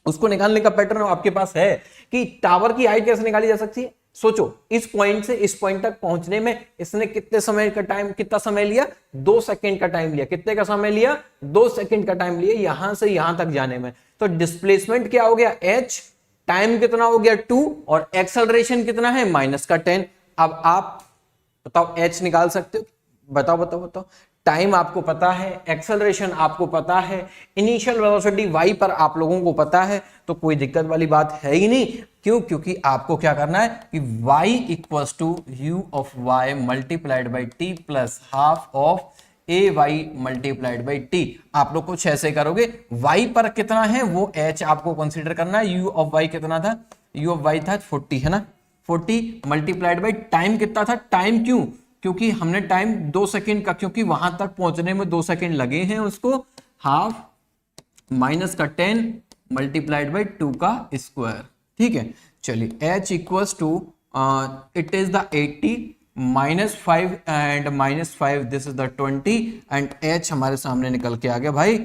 उसको निकालने का पैटर्न आपके पास है कि टावर की हाइट कैसे निकाली जा सकती है। सोचो, इस पॉइंट से इस पॉइंट तक पहुंचने में इसने कितने समय का टाइम, कितना समय लिया? 2 सेकंड का टाइम लिया। कितने का समय लिया? 2 सेकंड का टाइम लिया यहां से यहां तक जाने में। तो डिस्प्लेसमेंट क्या हो गया? h। टाइम कितना हो गया? 2। और एक्सेलरेशन कितना है? -10। अब आप बताओ h निकाल सकते हो? बताओ। टाइम आपको पता है, एक्सेलरेशन आपको पता है, इनिशियल वेलोसिटी y पर आप लोगों को पता है, तो कोई दिक्कत वाली बात है ही नहीं। क्यों? क्योंकि आपको क्या करना है कि y equals to u(y) multiplied by t plus half of ay multiplied by t। आप लोग कुछ ऐसे करोगे, y पर कितना है वो h आपको कंसीडर करना है। u(y) कितना था? u(y) था 40, है ना। 40 मल्टीप्लाइड बाई टाइम कितना था? टाइम क्यों? क्योंकि हमने टाइम 2 सेकंड का, क्योंकि वहां तक पहुंचने में 2 सेकंड लगे हैं, उसको हाफ माइनस का 10 मल्टीप्लाइड बाई 2 का स्क्वायर। ठीक है, चलिए h equals to it is the 80 -5 and -5 this is the 20 and h हमारे सामने निकल के आ गया भाई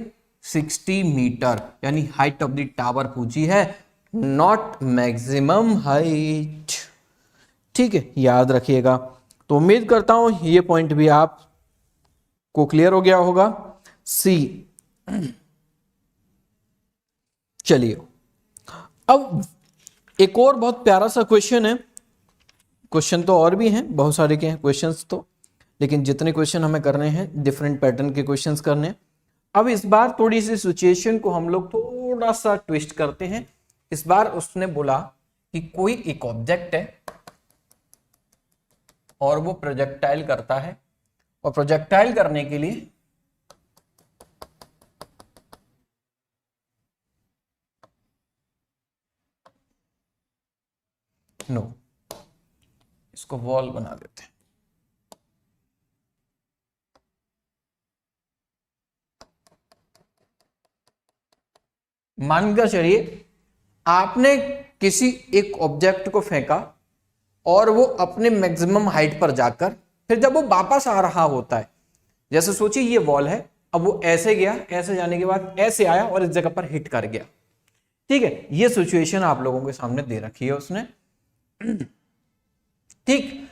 60 मीटर, यानी हाइट ऑफ द टावर पूछी है, नॉट मैक्सिमम हाइट। ठीक है, याद रखिएगा। तो उम्मीद करता हूं ये पॉइंट भी आप को क्लियर हो गया होगा। सी, चलिए अब एक और बहुत प्यारा सा क्वेश्चन है। क्वेश्चन तो और भी हैं, बहुत सारे के हैं क्वेश्चंस तो, लेकिन जितने क्वेश्चन हमें करने हैं डिफरेंट पैटर्न के क्वेश्चंस करने हैं। अब इस बार थोड़ी सी सिचुएशन को हम लोग थोड़ा सा ट्विस्ट करते हैं। इस बार उसने बोला कि कोई एक ऑब्जेक्ट है और वो प्रोजेक्टाइल करता है, और प्रोजेक्टाइल करने के लिए इसको वॉल बना देते हैं। मानकर चलिए आपने किसी एक ऑब्जेक्ट को फेंका और वो अपने मैक्सिमम हाइट पर जाकर फिर जब वो वापस आ रहा होता है, जैसे सोचिए ये वॉल है, अब वो ऐसे गया, ऐसे जाने के बाद ऐसे आया और इस जगह पर हिट कर गया। ठीक है, ये सिचुएशन आप लोगों के सामने दे रखी है उसने। ठीक,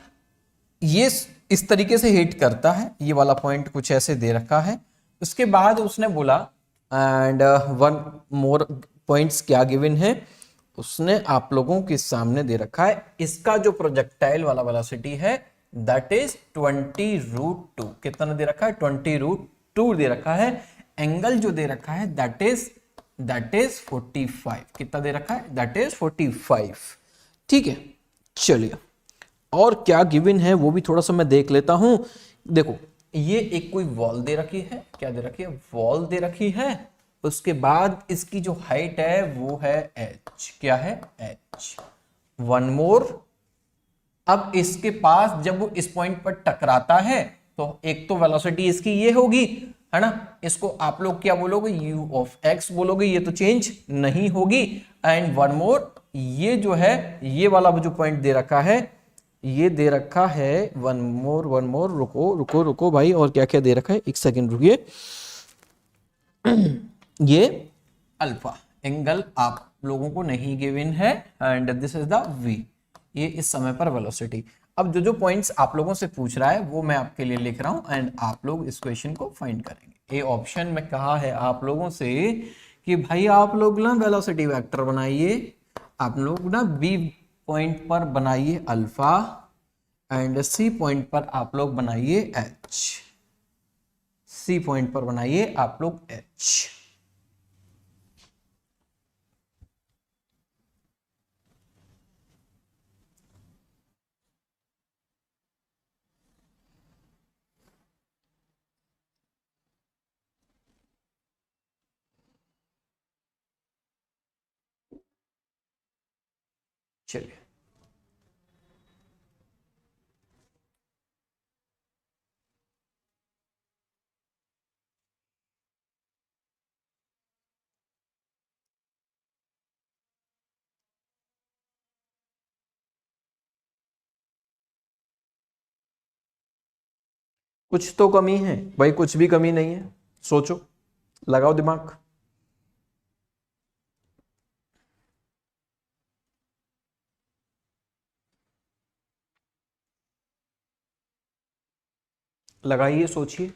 ये इस तरीके से हिट करता है, ये वाला पॉइंट कुछ ऐसे दे रखा है। उसके बाद उसने बोला एंड वन मोर पॉइंट्स क्या गिवन है, उसने आप लोगों के सामने दे रखा है इसका जो प्रोजेक्टाइल वाला वेलोसिटी है दैट इज 20√2। कितना दे रखा है? 20√2 दे रखा है। एंगल जो दे रखा है दैट इज 45। कितना दे रखा है? That is 45। ठीक है, चलिए और क्या गिवन है वो भी थोड़ा सा मैं देख लेता हूं। देखो ये एक कोई वॉल दे रखी है, क्या दे रखी है? वॉल दे रखी है। उसके बाद इसकी जो हाइट है वो है h। क्या है? h। वन मोर, अब इसके पास जब वो इस पॉइंट पर टकराता है तो एक तो वेलोसिटी इसकी ये होगी, है ना, इसको आप लोग क्या बोलोगे? u ऑफ x बोलोगे, ये तो चेंज नहीं होगी। एंड वन मोर, ये जो है ये वाला जो पॉइंट दे रखा है, ये दे रखा है वन मोर, रुको भाई, और क्या क्या दे रखा है, एक सेकेंड रुकिए। ये अल्फा एंगल आप लोगों को नहीं गिवन है and this is the v, ये इस समय पर वेलोसिटी। अब जो जो पॉइंट्स आप लोगों से पूछ रहा है वो मैं आपके लिए लिख रहा हूं एंड आप लोग इस क्वेश्चन को फाइंड करेंगे। ए ऑप्शन में कहा है आप लोगों से कि भाई आप लोग ना वेलोसिटी वेक्टर बनाइए, आप लोग ना बी पॉइंट पर बनाइए अल्फा एंड सी पॉइंट पर आप लोग बनाइए एच। सी पॉइंट पर बनाइए आप लोग एच। चलिए कुछ तो कमी है भाई, कुछ भी कमी नहीं है, सोचो, लगाओ दिमाग। लगाइए, सोचिए।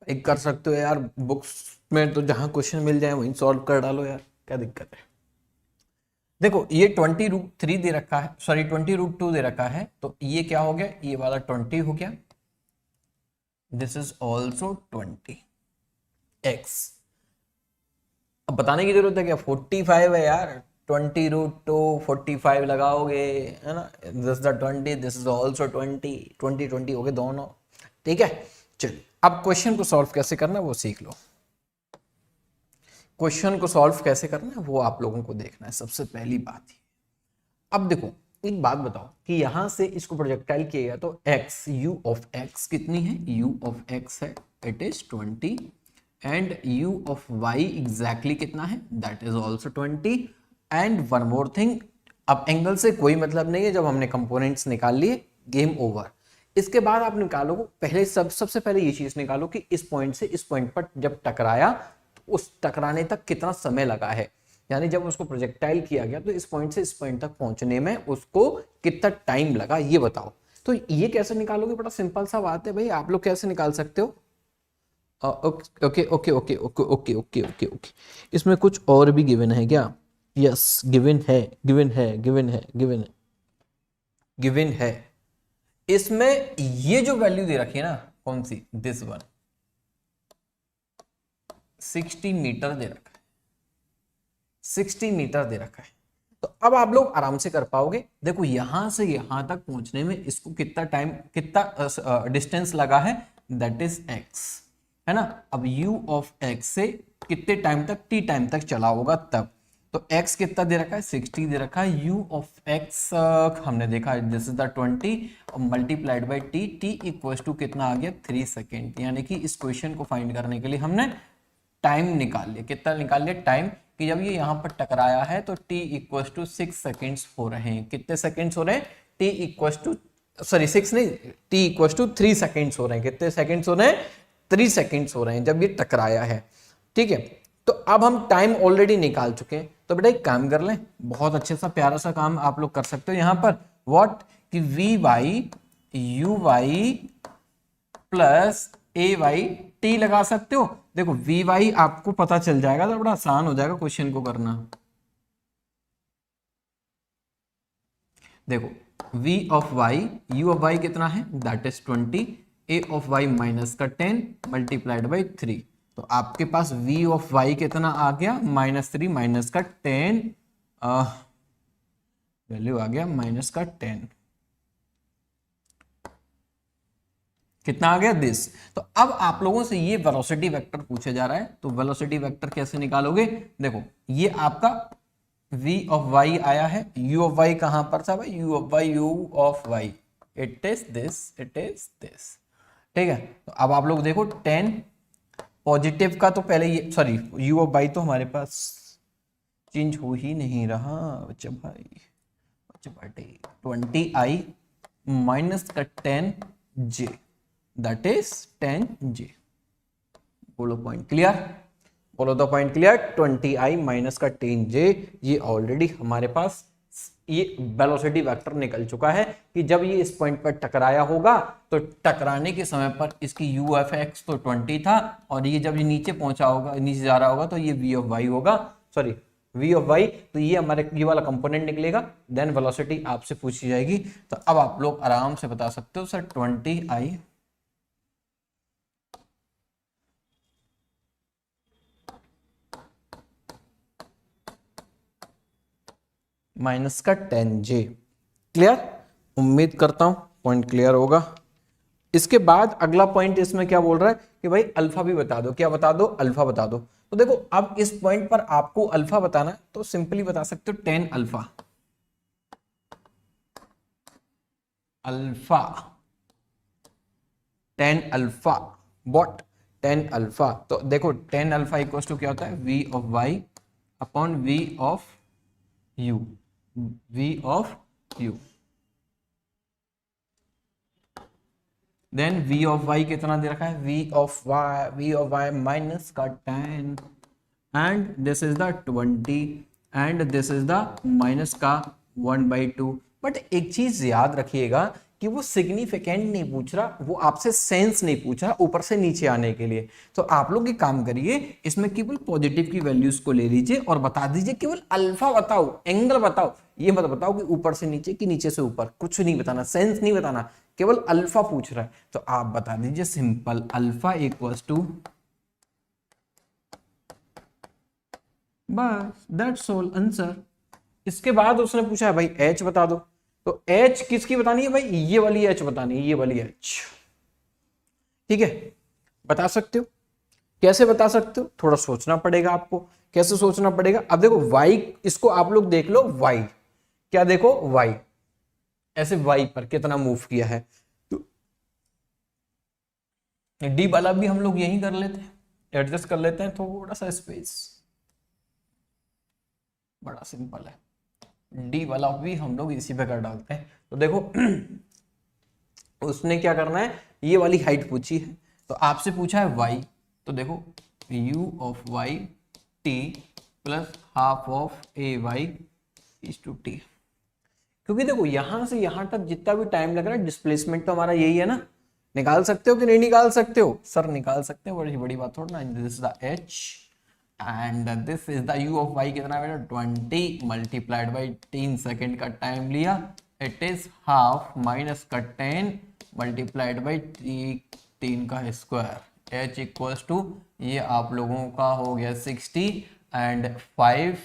एक कर सकते हो यार, बुक्स में तो जहां क्वेश्चन मिल जाए वहीं सॉल्व कर डालो यार, क्या दिक्कत है। देखो ये 20√3 दे रखा है, सॉरी 20√2 दे रखा है, तो ये क्या हो गया? ये वाला 20 हो गया। This is also 20x। अब बताने की जरूरत है क्या? 45 है यार, 20√2 45 लगाओगे, है ना, this the 20, this is also 20 हो गए दोनों। ठीक है, चलिए अब क्वेश्चन को सॉल्व कैसे करना है वो सीख लो। क्वेश्चन को सॉल्व कैसे करना है वो आप लोगों को देखना है, सबसे पहली बात ही। अब देखो एक बात बताओ कि यहां से इसको प्रोजेक्टाइल किया गया तो x u ऑफ x कितनी है, u ऑफ x है it is 20 and u of y exactly कितना है, that is also 20 and one more thing, अब एंगल से कोई मतलब नहीं है, जब हमने कंपोनेंट्स निकाल लिए गेम ओवर। इसके बाद आप निकालो पहले सबसे पहले ये चीज निकालो कि इस पॉइंट से इस पॉइंट पर जब टकराया तो उस टकराने तक कितना समय लगा है, यानी जब उसको प्रोजेक्टाइल किया गया तो इस पॉइंट से इस पॉइंट तक पहुंचने में उसको कितना टाइम लगा, ये बताओ। तो ये कैसे निकालोगे, बड़ा सिंपल सा बात है भाई, आप लोग कैसे निकाल सकते हो। Okay okay okay okay okay okay okay okay okay, इसमें कुछ और भी गिवन है क्या, यस गिवन है गिवन है गिवन है गिवन है गिवन है। इसमें ये जो वैल्यू दे रखी है ना, कौन सी, दिस वन 60 मीटर दे रखा है, 60 मीटर दे रखा है। तो अब आप लोग आराम से कर पाओगे, देखो यहां से यहां तक पहुंचने में इसको कितना टाइम, कितना डिस्टेंस लगा है, दैट इज x, है ना। अब u ऑफ x से कितने टाइम तक, t टाइम तक चला होगा तब, तो x कितना दे रखा है, 60 दे रखा है, u ऑफ x हमने देखा this is the 20 multiplied by t, t equal to कितना आ गया 3 सेकेंड, यानी कि इस क्वेश्चन को फाइंड करने के लिए हमने टाइम निकाल लिया, कितना निकाल लिया टाइम, कि जब ये यहाँ पर टकराया है तो t इक्वल टू 6 सेकेंड्स हो रहे हैं, कितने सेकेंड्स हो रहे हैं, t इक्वल टू सॉरी 6 नहीं, t इक्वल टू 3 सेकेंड्स हो रहे हैं, कितने सेकेंड्स हो रहे हैं, 3 सेकेंड्स हो रहे हैं जब ये टकराया है, ठीक है। तो अब हम टाइम ऑलरेडी निकाल चुके हैं, तो बेटा एक काम कर लें, बहुत अच्छे सा प्यारा सा काम आप लोग कर सकते हो यहाँ पर, व्हाट कि v y u y plus a y t लगा सकते हो। देखो वी वाई आपको पता चल जाएगा तो बड़ा आसान हो जाएगा क्वेश्चन को करना। देखो v of y, u of y कितना है, that is 20, a of y minus का 10 मल्टीप्लाइड बाई 3, तो आपके पास v ऑफ y कितना आ गया, -3 माइनस का 10, वैल्यू आ गया माइनस का 10, कितना आ गया दिस। तो अब आप लोगों से ये वेलोसिटी वेक्टर पूछा जा रहा है, तो वेलोसिटी वेक्टर कैसे निकालोगे, देखो ये आपका v ऑफ y आया है, u ऑफ y कहां पर था भाई, u of y it is this, it is this, ठीक है। तो अब आप लोग देखो 10 पॉजिटिव का तो पहले ये सॉरी u ऑफ y तो हमारे पास चेंज हो ही नहीं रहा बच्चा भाई, बच्चा भाई 20i माइनस का 10j दैट इज 10j, बोलो पॉइंट क्लियर, बोलो तो पॉइंट क्लियर, 20i माइनस का 10j, ये ऑलरेडी हमारे पास ये वेलोसिटी वेक्टर निकल चुका है कि जब ये इस पॉइंट पर टकराया होगा तो टकराने के समय पर इसकी u ऑफ x तो 20 था, और ये जब ये नीचे पहुंचा होगा, नीचे जा रहा होगा तो ये v ऑफ y होगा, सॉरी v ऑफ y, तो ये हमारे ये वाला कंपोनेंट निकलेगा, देन वेलोसिटी आपसे पूछी जाएगी। तो अब आप लोग आराम से बता सकते हो सर 20i माइनस का 10j, क्लियर, उम्मीद करता हूं पॉइंट क्लियर होगा। इसके बाद अगला पॉइंट इसमें क्या बोल रहा है कि भाई अल्फा भी बता दो, क्या बता दो, अल्फा बता दो। तो देखो अब इस पॉइंट पर आपको अल्फा बताना है तो सिंपली बता सकते हो 10 alpha, alpha 10 alpha, what 10 alpha, तो देखो 10 अल्फा इक्वल टू क्या होता है, v of y upon v of u, v of u, then v of y कितना दे रखा है, v ऑफ y माइनस का 10 and this is the 20 and this is the minus का 1/2। बट एक चीज याद रखिएगा कि वो सिग्निफिकेंट नहीं पूछ रहा, वो आपसे सेंस नहीं पूछ रहा ऊपर से नीचे आने के लिए। तो आप लोग एक काम करिए, इसमें केवल पॉजिटिव की वैल्यूज को ले लीजिए और बता दीजिए केवल अल्फा बताओ, एंगल बताओ, ये मत बताओ कि ऊपर से नीचे कि नीचे से ऊपर, कुछ नहीं बताना, सेंस नहीं बताना, केवल अल्फा पूछ रहा है। तो आप बता दीजिए सिंपल अल्फा इक्वल्स टू, बस दैट्स ऑल आंसर। इसके बाद उसने पूछा है भाई एच बता दो, तो एच किसकी बतानी है भाई, ये वाली एच बतानी है, ये वाली एच, ठीक है। बता सकते हो, कैसे बता सकते हो, थोड़ा सोचना पड़ेगा आपको, कैसे सोचना पड़ेगा। अब देखो y, इसको आप लोग देख लो y, क्या देखो y, ऐसे वाई पर कितना मूव किया है। तो डी वाला भी हम लोग यही कर लेते हैं, एडजस्ट कर लेते हैं थोड़ा सा स्पेस, बड़ा सिंपल है। डी वाला भी हम लोग इसी पे कर डालते हैं। तो देखो उसने क्या करना है, ये वाली हाइट पूछी है, तो आपसे पूछा है y, तो देखो u of y t plus half of a y is to t. क्योंकि देखो यहां से यहां तक जितना भी टाइम लग रहा है, डिस्प्लेसमेंट तो हमारा यही है ना। निकाल सकते हो कि नहीं निकाल सकते हो? सर निकाल सकते हो, बड़ी बड़ी बात थोड़ा ना। This is the h and this is the u of y, कितना बेटा 20 मल्टीप्लाइड बाई 3 सेकेंड का टाइम लिया, इट इज हाफ माइनस का 10 मल्टीप्लाइड बाई 3 का स्क्वायर, h इक्वल्स टू ये आप लोगों का हो गया 60 एंड 5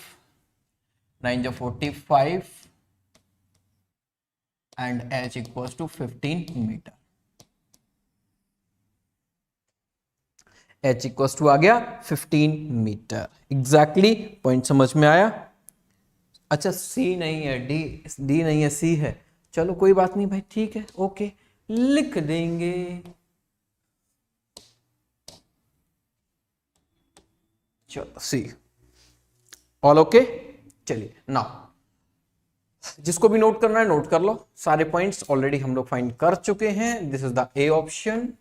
9 जो 45 एंड h इक्वल्स टू 15 मीटर। h इक्वल्स टू आ गया 15 मीटर। एग्जैक्टली पॉइंट समझ में आया? अच्छा सी नहीं है, डी नहीं है, सी है। चलो कोई बात नहीं भाई, ठीक है, ओके, लिख देंगे। चलो सी, ऑल ओके। चलिए नाउ जिसको भी नोट करना है नोट कर लो, सारे पॉइंट्स ऑलरेडी हम लोग फाइंड कर चुके हैं। This is the A option.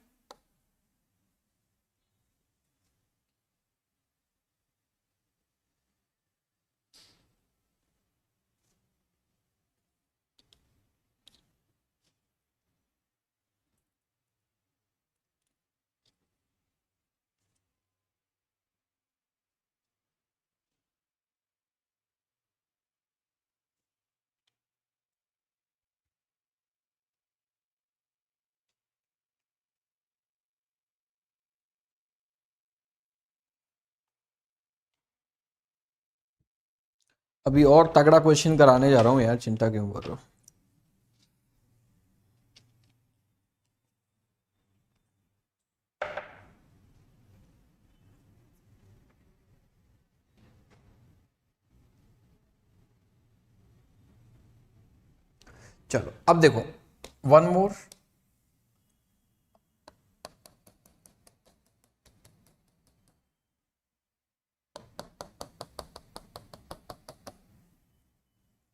अभी और तगड़ा क्वेश्चन कराने जा रहा हूं यार, चिंता क्यों कर रहे हो? चलो अब देखो वन मोर।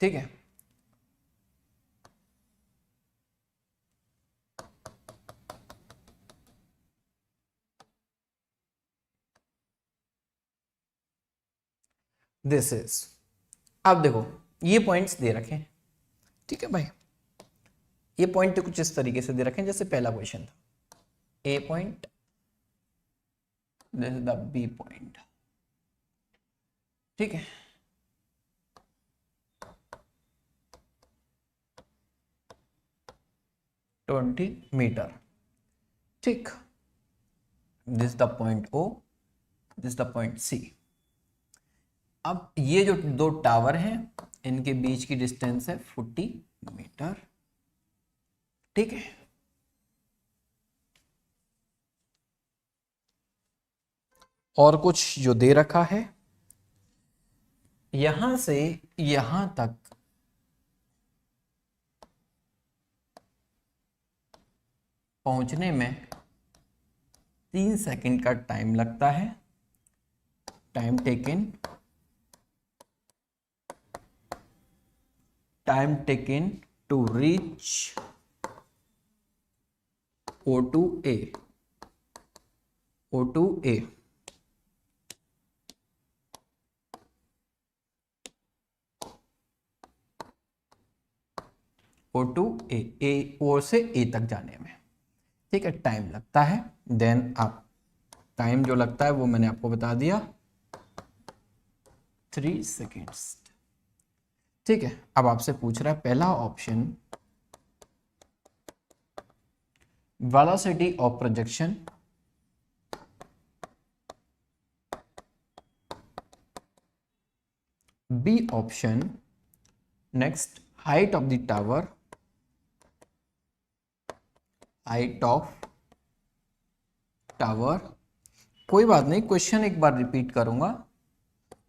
ठीक है, दिस इज, अब देखो ये पॉइंट्स दे रखे हैं, ठीक है भाई। ये पॉइंट तो कुछ इस तरीके से दे रखे हैं जैसे पहला क्वेश्चन था, A point, this is the B point, ठीक है। ट्वेंटी मीटर, ठीक। This the point O, this the point C. अब ये जो दो टावर हैं इनके बीच की डिस्टेंस है 40 मीटर, ठीक है। और कुछ जो दे रखा है, यहां से यहां तक पहुंचने में 3 सेकंड का टाइम लगता है, time taken to reach O2A, O2A। O2A, O से A तक जाने में, ठीक है, टाइम लगता है। देन आप टाइम जो लगता है वो मैंने आपको बता दिया, 3 सेकेंड्स, ठीक है। अब आपसे पूछ रहा है पहला option, velocity of projection, B option next height of the tower, height of tower. कोई बात नहीं, क्वेश्चन एक बार रिपीट करूंगा,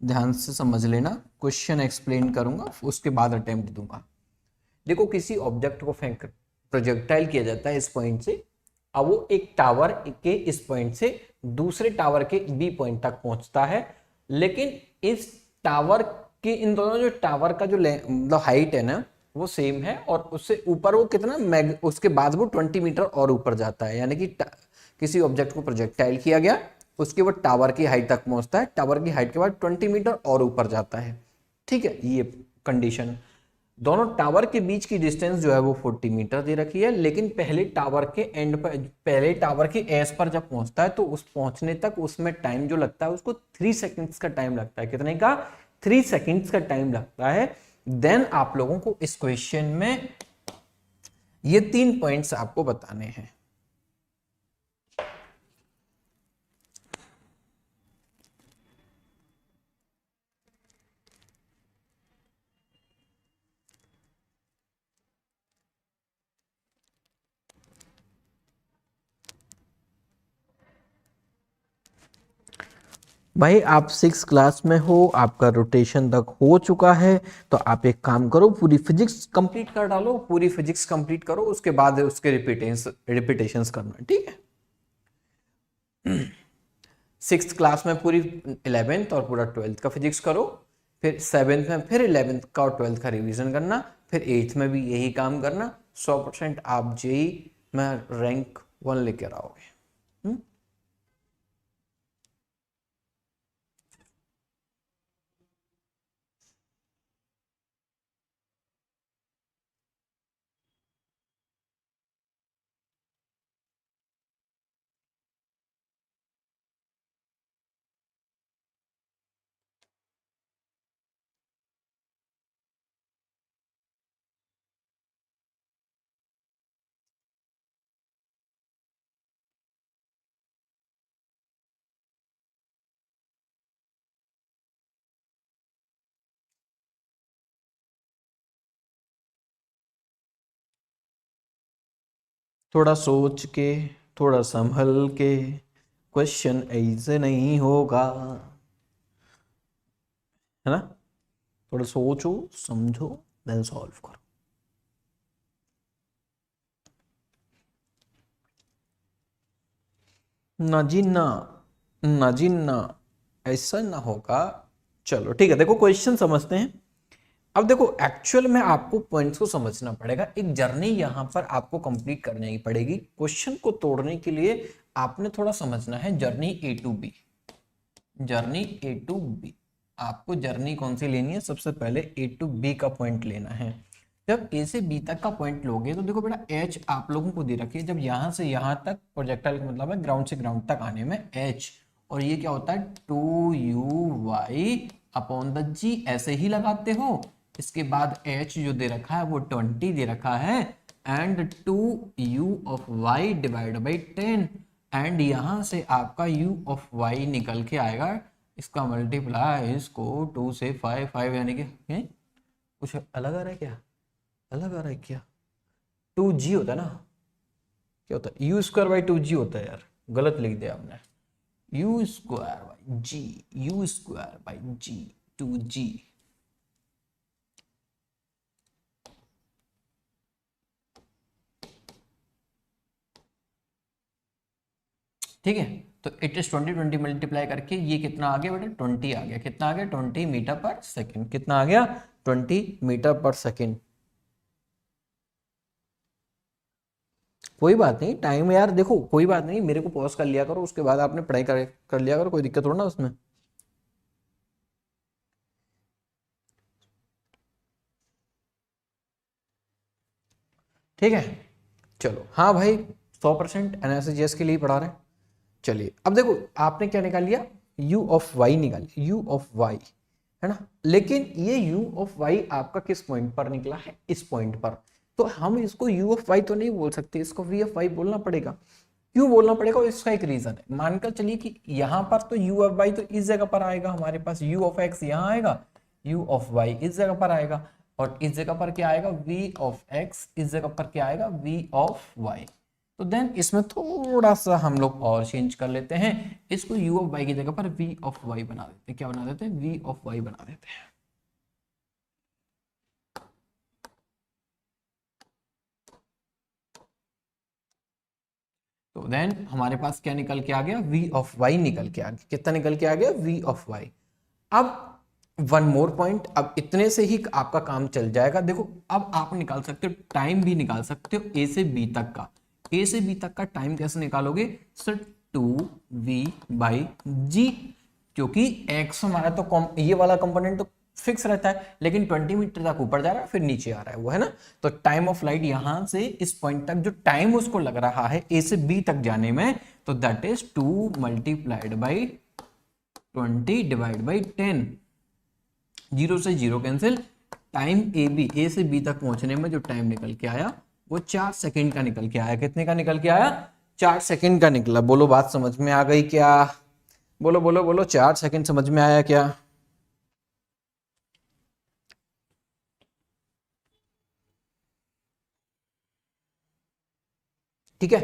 ध्यान से समझ लेना, क्वेश्चन एक्सप्लेन करूंगा उसके बाद अटेम्प्ट दूंगा। देखो किसी ऑब्जेक्ट को फेंक प्रोजेक्टाइल किया जाता है इस पॉइंट से, अब वो एक टावर के इस पॉइंट से दूसरे टावर के बी पॉइंट तक पहुंचता है, लेकिन इस टावर के इन दोनों जो टावर का जो मतलब हाइट है ना वो सेम है, और उससे ऊपर वो कितना उसके बाद वो 20 मीटर और ऊपर जाता है, यानी कि किसी ऑब्जेक्ट को प्रोजेक्टाइल किया गया, उसके बाद टावर की हाइट तक पहुंचता है, टावर की हाइट के बाद 20 मीटर और ऊपर जाता है। ठीक है, ये कंडीशन। दोनों टावर के बीच की डिस्टेंस जो है वो 40 मीटर दे रखी है, लेकिन पहले टावर के एंड पर, पहले टावर के एज पर जब पहुंचता है तो उस पहुंचने तक उसमें टाइम जो लगता है उसको 3 सेकंड्स का टाइम लगता है। कितने का? 3 सेकंड्स का टाइम लगता है। देन आप लोगों को इस क्वेश्चन में ये 3 पॉइंट्स आपको बताने हैं। भाई आप 6 क्लास में हो, आपका रोटेशन तक हो चुका है, तो आप एक काम करो, पूरी फिजिक्स कंप्लीट कर डालो, पूरी फिजिक्स कंप्लीट करो, उसके बाद उसके रिपीटेशंस करना, ठीक है। 6th क्लास में पूरी 11th और पूरा 12th का फिजिक्स करो, फिर 7th में फिर 11th का और 12th का रिवीजन करना, फिर 8th में भी यही काम करना। 100% आप जेई में रैंक 1 लेकर आओगे। थोड़ा सोच के, थोड़ा संभल के, क्वेश्चन ऐसे नहीं होगा, है ना। थोड़ा सोचो समझो देन सॉल्व करो। ना जी ना, ना जी ना, ऐसा ना होगा। चलो ठीक है, देखो क्वेश्चन समझते हैं। अब देखो एक्चुअल में आपको पॉइंट्स को समझना पड़ेगा, एक जर्नी यहां पर आपको कंप्लीट करनी ही पड़ेगी। क्वेश्चन को तोड़ने के लिए आपने थोड़ा समझना है journey A to B. Journey A to B, आपको जर्नी कौन सी लेनी है? सबसे पहले ए टू बी का पॉइंट लेना है। जब ए से बी तक का पॉइंट लोगे तो देखो बेटा एच आप लोगों को दे रखी है, जब यहां से यहां तक प्रोजेक्टाइल का मतलब है ग्राउंड से ग्राउंड तक आने में एच, और ये क्या होता है 2u/y अपॉन द जी, ऐसे ही लगाते हो। इसके बाद एच जो दे रखा है वो 20 दे रखा है, and 2u/y divide by 10, and यहां से आपका u/y निकल के आएगा, इसका मल्टीप्लाई इसको 2 से 5 यानी कि कुछ अलग आ रहा है क्या? अलग आ रहा है क्या? 2g होता है ना, क्या होता है u² / 2g होता है यार, गलत लिख दिया आपने। u²/g, u²/g 2g। ठीक है, तो इट इज 20 मल्टीप्लाई करके ये कितना आ गया बेटा? 20 आ गया। कितना आ गया? 20 मीटर पर सेकेंड। कितना आ गया? 20 मीटर पर सेकेंड। कोई बात नहीं, टाइम यार देखो, कोई बात नहीं, मेरे को पॉज कर लिया करो, उसके बाद आपने पढ़ाई कर लिया करो, कोई दिक्कत थोड़ा ना उसमें। ठीक है, चलो हाँ भाई, 100% एनएसजीएस के लिए पढ़ा रहे हैं। चलिए अब देखो आपने क्या निकाल लिया? u/y निकाल लिया, u/y, है ना। लेकिन ये u/y आपका किस पॉइंट पर निकला है? इस पॉइंट पर। तो हम इसको u/y तो नहीं बोल सकते, इसको v/y बोलना पड़ेगा। क्यों बोलना पड़ेगा? इसका एक रीजन है। मानकर चलिए कि यहां पर तो u/y तो इस जगह पर आएगा, हमारे पास u(x) यहाँ आएगा, u/y इस जगह पर आएगा, और इस जगह पर क्या आएगा? v(x), इस जगह पर क्या आएगा? v/y। तो देन इसमें थोड़ा सा हम लोग और चेंज कर लेते हैं, इसको u/y की जगह पर v/y बना देते हैं। क्या बना देते हैं? v/y बना देते हैं। तो देन हमारे पास क्या निकल के आ गया, v ऑफ y निकल के आ गया। कितना निकल के आ गया, v ऑफ y। अब वन मोर पॉइंट, अब इतने से ही आपका काम चल जाएगा। देखो अब आप निकाल सकते हो, टाइम भी निकाल सकते हो a से b तक का। a से b तक का टाइम कैसे निकालोगे सर, 2v/g, क्योंकि x हमारा तो ये वाला कंपोनेंट तो फिक्स रहता है, लेकिन 20 मीटर तक ऊपर जा रहा है फिर नीचे आ रहा है वो, है ना। तो टाइम ऑफ लाइट यहां से इस पॉइंट तक जो टाइम उसको लग रहा है a से b तक जाने में, तो that is 2 multiplied by 20 divide by 10। 0 से 0 कैंसिल। टाइम ए से बी तक पहुंचने में जो टाइम निकल के आया वो 4 सेकंड का निकल के आया। कितने का निकल के आया, 4 सेकंड का निकला। बोलो बात समझ में आ गई क्या, बोलो बोलो बोलो, 4 सेकंड समझ में आया क्या। ठीक है।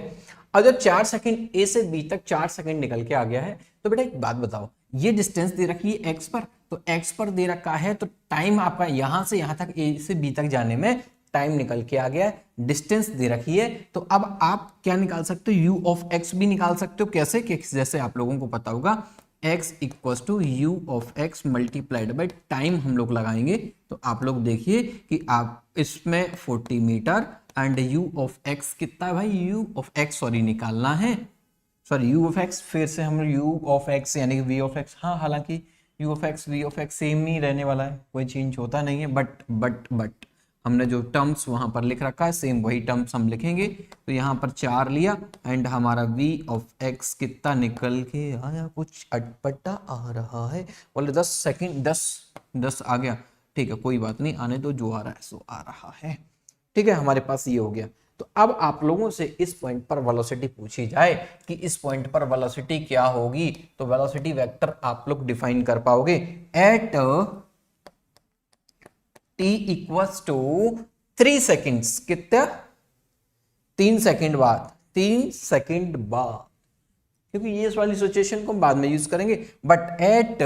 अब जब 4 सेकंड ए से बी तक 4 सेकंड निकल के आ गया है, तो बेटा एक बात बताओ, ये डिस्टेंस दे रखी है एक्स पर, तो एक्स पर दे रखा है, तो टाइम आपका यहां से यहां तक ए से बी तक जाने में टाइम निकल के आ गया है, डिस्टेंस दे रखी है। तो अब आप क्या निकाल सकते हो, यू ऑफ एक्स भी निकाल सकते हो। कैसे कि जैसे आप लोगों को पता होगा, x equal to u of x multiplied by time हम लोग लगाएंगे। तो आप लोग देखिए कि आप इसमें 40 metre and u of x कितना है भाई, u ऑफ x सॉरी निकालना है, सॉरी u ऑफ x, फिर से हम u ऑफ x यानी v ऑफ x, हाँ हालांकि u of x v of x same ही रहने वाला है, कोई चेंज होता नहीं है, बट हमने जो टर्म्स वहां पर लिख रखा है सेम वही टर्म्स हम लिखेंगे। तो यहाँ पर 4 लिया एंड हमारा v ऑफ x कितना निकल के आया, कुछ अटपटा आ रहा है, बोले 10 सेकंड, 10 आ गया। ठीक है कोई बात नहीं, आने दो, जो आ रहा है सो आ रहा है। ठीक है हमारे पास ये हो गया। तो अब आप लोगों से इस पॉइंट पर वेलोसिटी पूछी जाए कि इस पॉइंट पर वेलोसिटी क्या होगी, तो वेलोसिटी वेक्टर आप लोग डिफाइन कर पाओगे at t equals to 3 seconds. कितना, 3 सेकेंड बाद, 3 सेकेंड बाद, क्योंकि ये इस वाली सिचुएशन को बाद में यूज करेंगे। बट एट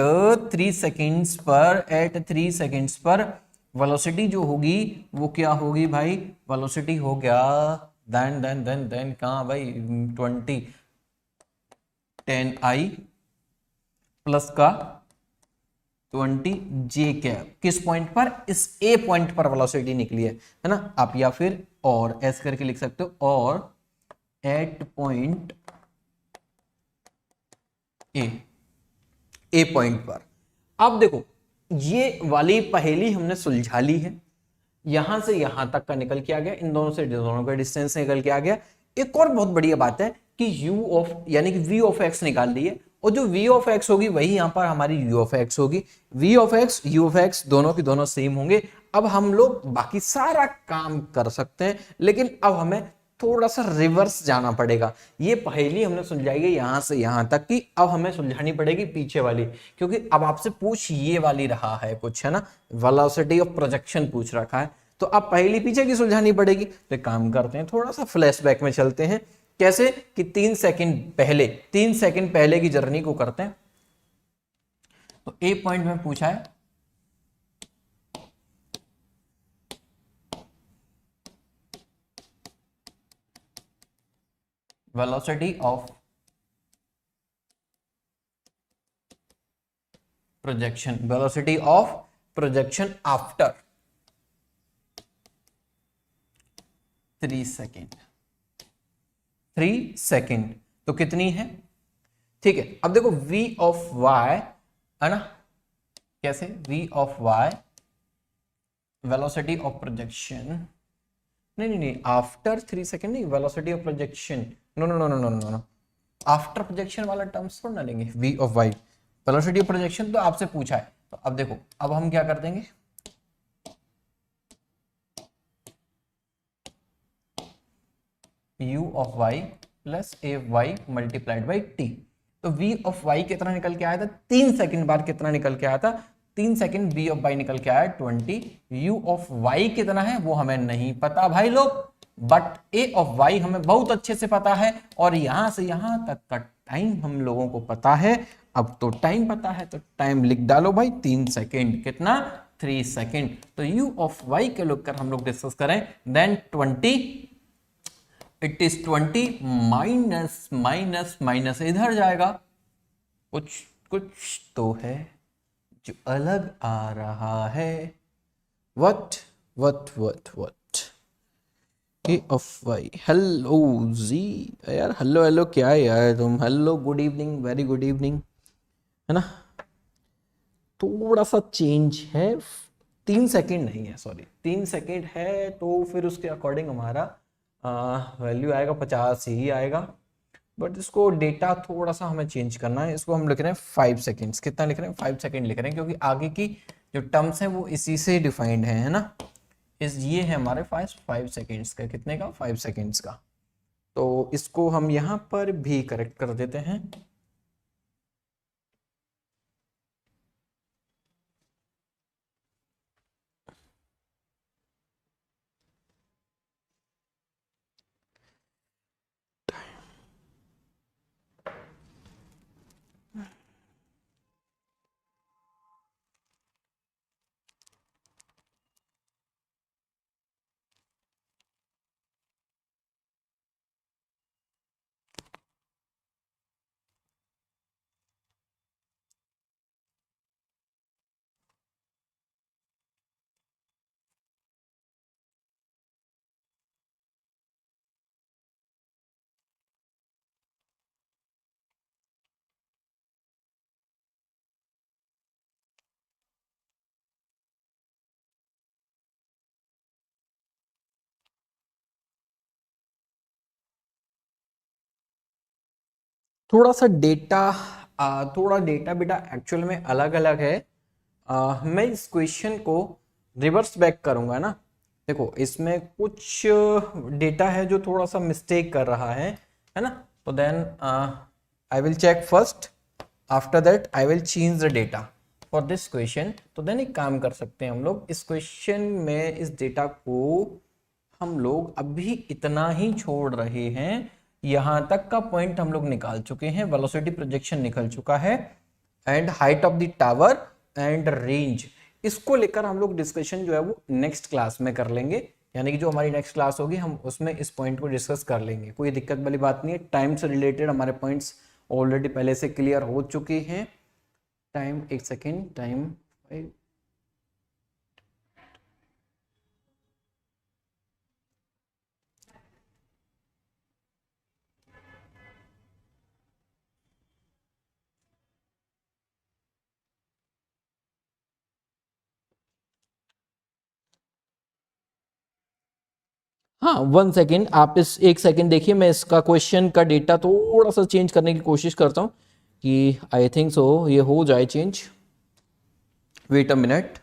3 सेकेंड्स पर, एट 3 सेकेंड्स पर वेलोसिटी जो होगी वो क्या होगी भाई, वेलोसिटी हो गया देन कहां भाई 20 10i प्लस का 20 जे कैप। किस पॉइंट पर, इस ए पॉइंट पर वेलोसिटी निकली है ना। आप या फिर और ऐसे करके लिख सकते हो, और एट पॉइंट ए पॉइंट पर। अब देखो ये वाली पहेली हमने सुलझा ली है, यहां से यहां तक का निकल के आ गया, इन दोनों से दोनों का डिस्टेंस निकल के आ गया। एक और बहुत बढ़िया बात है कि u ऑफ यानी कि v ऑफ x निकाल ली है, और जो v ऑफ x होगी वही यहां पर हमारी u ऑफ x होगी। v of x u of x दोनों की दोनों सेम होंगे। अब हम लोग बाकी सारा काम कर सकते हैं, लेकिन अब हमें थोड़ा सा रिवर्स जाना पड़ेगा। ये पहेली हमने सुलझाई है यहां से यहां तक की, अब हमें सुलझानी पड़ेगी पीछे वाली, क्योंकि अब आपसे पूछ ये वाली रहा है कुछ, है ना, वेलोसिटी ऑफ प्रोजेक्शन पूछ रखा है। तो अब पहेली पीछे की सुलझानी पड़ेगी। तो काम करते हैं, थोड़ा सा फ्लैशबैक में चलते हैं। कैसे कि 3 सेकंड पहले की जर्नी को करते हैं। तो ए पॉइंट में पूछा है velocity of projection, velocity of projection after 3 second. 3 second तो कितनी है, ठीक है। अब देखो v ऑफ y है ना, कैसे v of y velocity of projection, नहीं आफ्टर 3 सेकेंड नहीं, velocity of projection, know after projection वाला टर्म्स थोड़ा ना लेंगे। v of y velocity of projection तो आपसे पूछा है। तो अब देखो अब हम क्या कर देंगे, u of y plus a y multiplied by t. तो v ऑफ y कितना निकल के आया था, 3 सेकंड बाद कितना निकल के आया था, 3 सेकंड v ऑफ y निकल के आया 20। u ऑफ y कितना है वो हमें नहीं पता भाई लोग, बट a ऑफ y हमें बहुत अच्छे से पता है, और यहां से यहां तक का टाइम हम लोगों को पता है। अब तो टाइम पता है तो टाइम लिख डालो भाई, 3 सेकंड, कितना 3 सेकंड। तो u ऑफ y के लेकर हम लोग डिस्कस करें, then 20 it is 20 minus minus minus इधर जाएगा, कुछ कुछ तो है जो अलग आ रहा है। What what what what A of Y, hello जी यार, हेलो हेलो क्या है यार तुम, hello good evening, very good evening, है ना। थोड़ा सा चेंज है, 3 सेकेंड नहीं है, सॉरी 3 सेकेंड है, तो फिर उसके अकॉर्डिंग हमारा वैल्यू आएगा 50 ही आएगा। बट इसको डेटा थोड़ा सा हमें चेंज करना है, इसको हम लिख रहे हैं 5 सेकेंड्स। कितना लिख रहे हैं? 5 सेकेंड लिख रहे हैं, क्योंकि आगे की जो टर्म्स हैं वो इसी से डिफाइंड है ना। ये है हमारे पास 5 सेकेंड्स का, कितने का? 5 सेकेंड्स का। तो इसको हम यहाँ पर भी करेक्ट कर देते हैं। थोड़ा डेटा बेटा एक्चुअल में अलग अलग है। मैं इस क्वेश्चन को रिवर्स बैक करूंगा ना। देखो इसमें कुछ डेटा है जो थोड़ा सा मिस्टेक कर रहा है ना। तो then I will check first, after that I will change the data for this question. तो देन एक काम कर सकते हैं हम लोग, इस क्वेश्चन में इस डेटा को हम लोग अभी इतना ही छोड़ रहे हैं, यहां तक का पॉइंट हम लोग निकाल चुके हैं, वेलोसिटी प्रोजेक्शन निकल चुका है, and height of the tower and range. इसको लेकर हम लोग डिस्कशन जो है वो नेक्स्ट क्लास में कर लेंगे, यानी कि जो हमारी नेक्स्ट क्लास होगी हम उसमें इस पॉइंट को डिस्कस कर लेंगे। कोई दिक्कत वाली बात नहीं है, टाइम से रिलेटेड हमारे पॉइंट्स ऑलरेडी पहले से क्लियर हो चुके हैं। टाइम, एक सेकेंड, टाइम हाँ 1 सेकेंड, आप इस 1 सेकेंड देखिए, मैं इसका क्वेश्चन का डेटा थोड़ा सा चेंज करने की कोशिश करता हूँ कि आई थिंक सो ये हो जाए चेंज। Wait a minute.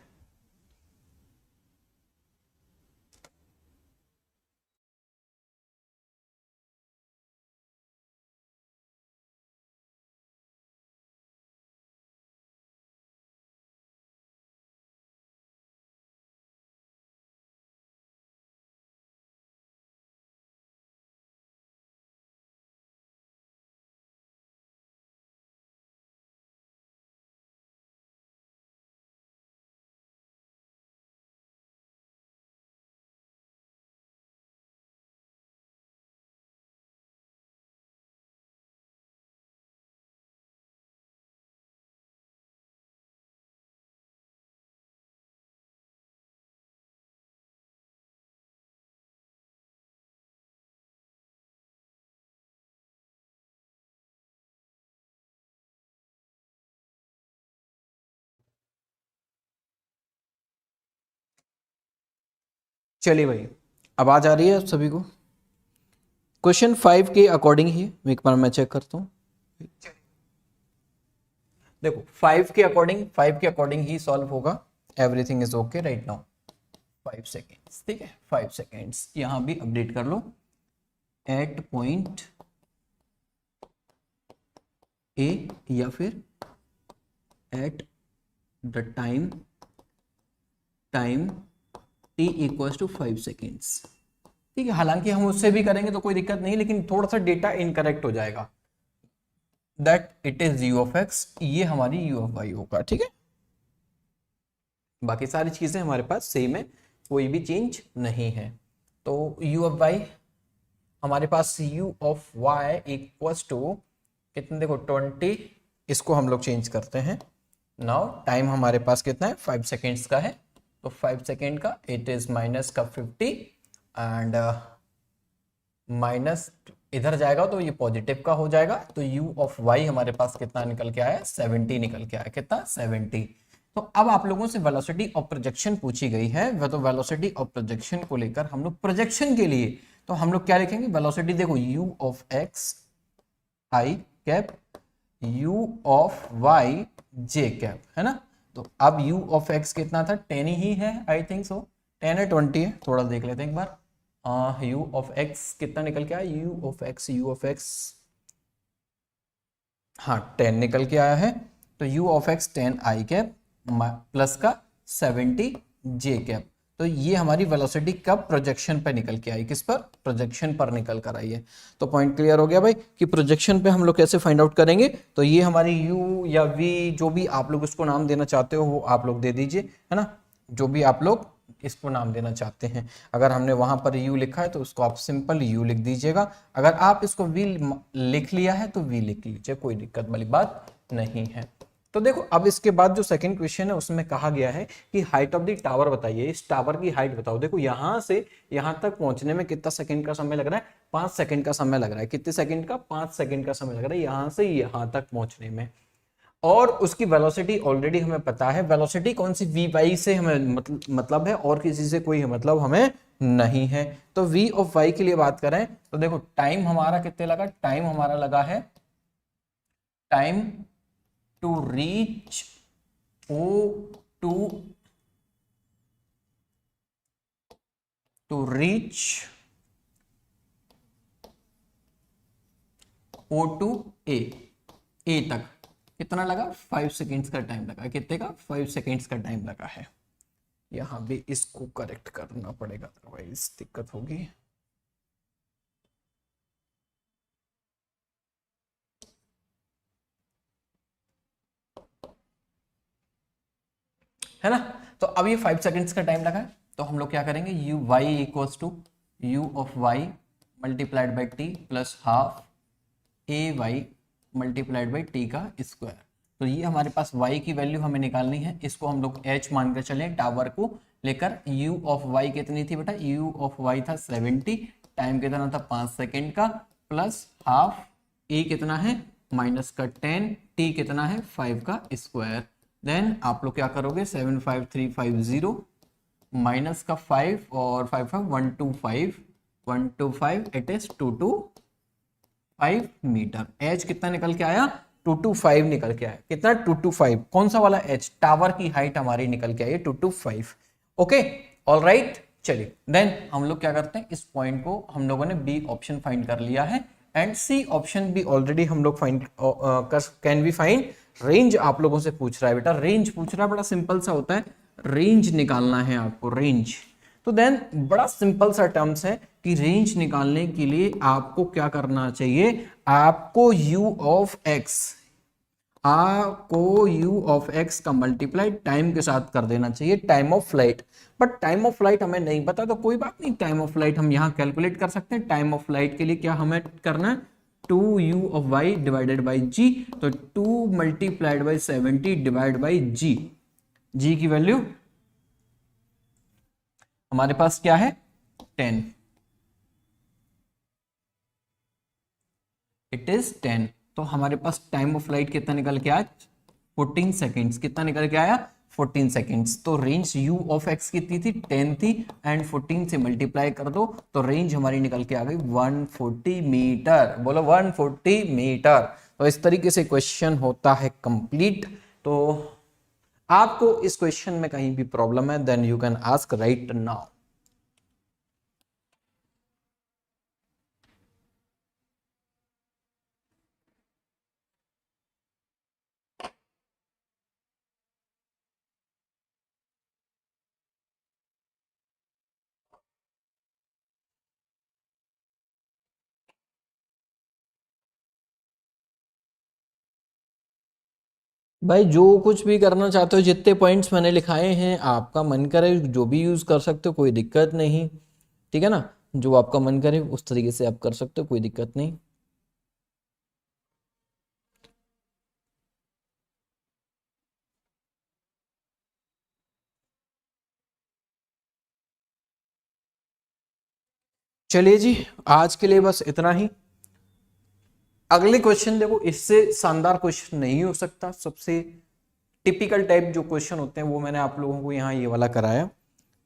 चलिए भाई, आवाज आ रही है आप सभी को? क्वेश्चन 5 के अकॉर्डिंग ही एक बार मैं चेक करता हूँ। देखो 5 के अकॉर्डिंग ही सॉल्व होगा, everything is okay right now. 5 seconds, ठीक है, 5 सेकेंड्स यहां भी अपडेट कर लो। एट पॉइंट ए या फिर at the time t equals to 5 seconds, ठीक है। हालांकि हम उससे भी करेंगे तो कोई दिक्कत नहीं, लेकिन थोड़ा सा डेटा इनकरेक्ट हो जाएगा। That it is u of x, ये हमारी u ऑफ y होगा, ठीक है। बाकी सारी चीजें हमारे पास सेम है, कोई भी चेंज नहीं है। तो u ऑफ y हमारे पास u of y equals to कितने, देखो 20, इसको हम लोग चेंज करते हैं। नाउ टाइम हमारे पास कितना है, 5 सेकेंड्स का है, तो 5 सेकेंड का इट इज माइनस का 50 एंड माइनस इधर जाएगा तो ये पॉजिटिव का हो जाएगा, तो u ऑफ y हमारे पास कितना निकल के आया, 70 निकल के आया, कितना 70। तो अब आप लोगों से वेलोसिटी ऑफ प्रोजेक्शन पूछी गई है, वह तो वेलोसिटी ऑफ प्रोजेक्शन को लेकर हम लोग प्रोजेक्शन के लिए तो हम लोग क्या लिखेंगे, वेलोसिटी देखो u of x i cap u of y j cap, है ना। तो अब u ऑफ x कितना था, 10 ही है, आई थिंक सो 10 है 20 है, थोड़ा देख लेते हैं एक बार। u ऑफ x कितना निकल के आया, u ऑफ x हाँ 10 निकल के आया है, तो u of x 10 i cap plus का 70 j कैप। तो ये हमारी वेलोसिटी कब, प्रोजेक्शन पे निकल के आई, किस पर, प्रोजेक्शन पर निकल कर आई है। तो पॉइंट क्लियर हो गया भाई कि प्रोजेक्शन पे हम लोग कैसे फाइंड आउट करेंगे। तो ये हमारी u या v जो भी आप लोग इसको नाम देना चाहते हो वो आप लोग दे दीजिए, है ना, जो भी आप लोग इसको नाम देना चाहते हैं। अगर हमने वहां पर u लिखा है तो उसको आप सिंपल u लिख दीजिएगा, अगर आप इसको v लिख लिया है तो v लिख लीजिए, कोई दिक्कत वाली बात नहीं है। तो देखो अब इसके बाद जो सेकंड क्वेश्चन है उसमें कहा गया है कि हाइट ऑफ द टावर बताइए, इस टावर की हाइट बताओ। देखो यहां से यहां तक पहुंचने में कितना सेकंड का समय लग रहा है, 5 सेकंड का समय लग रहा है, कितने सेकंड का, 5 सेकंड का समय लग रहा है यहां से यहां तक पहुंचने में। और उसकी वेलोसिटी ऑलरेडी हमें पता है, वेलोसिटी कौन सी, वी वाई से हमें मतलब है, और किसी से कोई मतलब हमें नहीं है। तो वी ऑफ वाई के लिए बात करें तो देखो टाइम हमारा कितने लगा, टाइम हमारा लगा है, time to reach O to A तक कितना लगा, 5 सेकेंड्स का टाइम लगा, कितने का, 5 सेकेंड्स का टाइम लगा है। यहां भी इसको करेक्ट करना पड़ेगा, अदरवाइज दिक्कत होगी। है ना। तो अब ये 5 सेकेंड्स का टाइम लगा है, तो हम लोग क्या करेंगे, u y equals to u of y multiplied by t plus half a y multiplied by t का स्क्वायर। तो ये हमारे पास y की वैल्यू हमें निकालनी है, इसको हम लोग h मान कर चले टावर को लेकर। u ऑफ y कितनी थी बेटा, u ऑफ y था 70, टाइम कितना था 5 सेकेंड का, प्लस हाफ ए कितना है माइनस का 10, t कितना है 5 का स्क्वायर। देन आप लोग क्या करोगे, 75350 माइनस का 5 और 5 125 इट इज 225 मीटर। एच कितना निकल के आया, 225 निकल के आया, कितना 225, कौन सा वाला एच, टावर की हाइट हमारी निकल के आई 225। ओके ऑलराइट, चलिए देन हम लोग क्या करते हैं, इस पॉइंट को हम लोगों ने बी ऑप्शन फाइंड कर लिया है एंड सी ऑप्शन भी ऑलरेडी हम लोग find can we find range. आप लोगों से पूछ रहा है बेटा, रेंज पूछ रहा है, बड़ा सिंपल सा होता है, रेंज निकालना है आपको, रेंज। तो देन बड़ा सिंपल सा टर्म्स है कि रेंज निकालने के लिए आपको क्या करना चाहिए, आपको u ऑफ x का मल्टीप्लाई टाइम के साथ कर देना चाहिए, time of flight. But time of flight हमें नहीं पता तो कोई बात नहीं, टाइम ऑफ फ्लाइट हम यहाँ कैलकुलेट कर सकते हैं। टाइम ऑफ फ्लाइट के लिए क्या हमें करना है, 2u of y divided by g, तो 2 multiplied by 70 divide by g की वैल्यू हमारे पास क्या है 10, इट इज 10। तो हमारे पास टाइम ऑफ फ्लाइट कितना निकल के आया, 14 सेकेंड्स, कितना निकल के आया 14 सेकेंड्स। तो रेंज u ऑफ x कितनी थी 10 थी एंड 14 से मल्टीप्लाई कर दो तो रेंज हमारी निकल के आ गई 140 मीटर, बोलो 140 मीटर। तो इस तरीके से क्वेश्चन होता है कंप्लीट। तो आपको इस क्वेश्चन में कहीं भी प्रॉब्लम है then you can ask right now. भाई जो कुछ भी करना चाहते हो, जितने पॉइंट्स मैंने लिखाए हैं आपका मन करे जो भी यूज कर सकते हो, कोई दिक्कत नहीं, ठीक है ना। जो आपका मन करे उस तरीके से आप कर सकते हो, कोई दिक्कत नहीं। चलिए जी, आज के लिए बस इतना ही। अगले क्वेश्चन देखो, इससे शानदार क्वेश्चन नहीं हो सकता। सबसे टिपिकल टाइप जो क्वेश्चन होते हैं वो मैंने आप लोगों को यहाँ ये वाला कराया।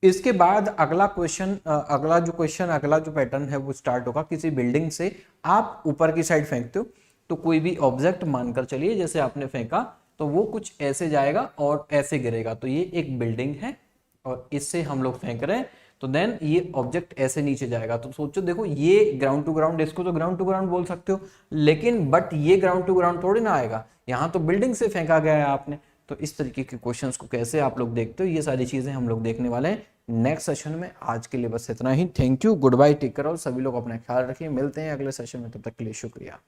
इसके बाद अगला क्वेश्चन, अगला जो पैटर्न है वो स्टार्ट होगा। किसी बिल्डिंग से आप ऊपर की साइड फेंकते हो, तो कोई भी ऑब्जेक्ट मानकर चलिए जैसे आपने फेंका, तो वो कुछ ऐसे जाएगा और ऐसे गिरेगा। तो ये एक बिल्डिंग है और इससे हम लोग फेंक रहे हैं, तो देन ये ऑब्जेक्ट ऐसे नीचे जाएगा। तो सोचो, देखो ये ग्राउंड टू ग्राउंड, इसको तो ग्राउंड टू ग्राउंड बोल सकते हो, लेकिन बट ये ग्राउंड टू ग्राउंड थोड़ी ना आएगा, यहाँ तो बिल्डिंग से फेंका गया है आपने। तो इस तरीके के क्वेश्चंस को कैसे आप लोग देखते हो, ये सारी चीजें हम लोग देखने वाले हैं नेक्स्ट सेशन में। आज के लिए बस इतना ही। Thank you, goodbye, take care, और सभी लोग अपना ख्याल रखिए। मिलते हैं अगले सेशन में, तब तक के लिए शुक्रिया।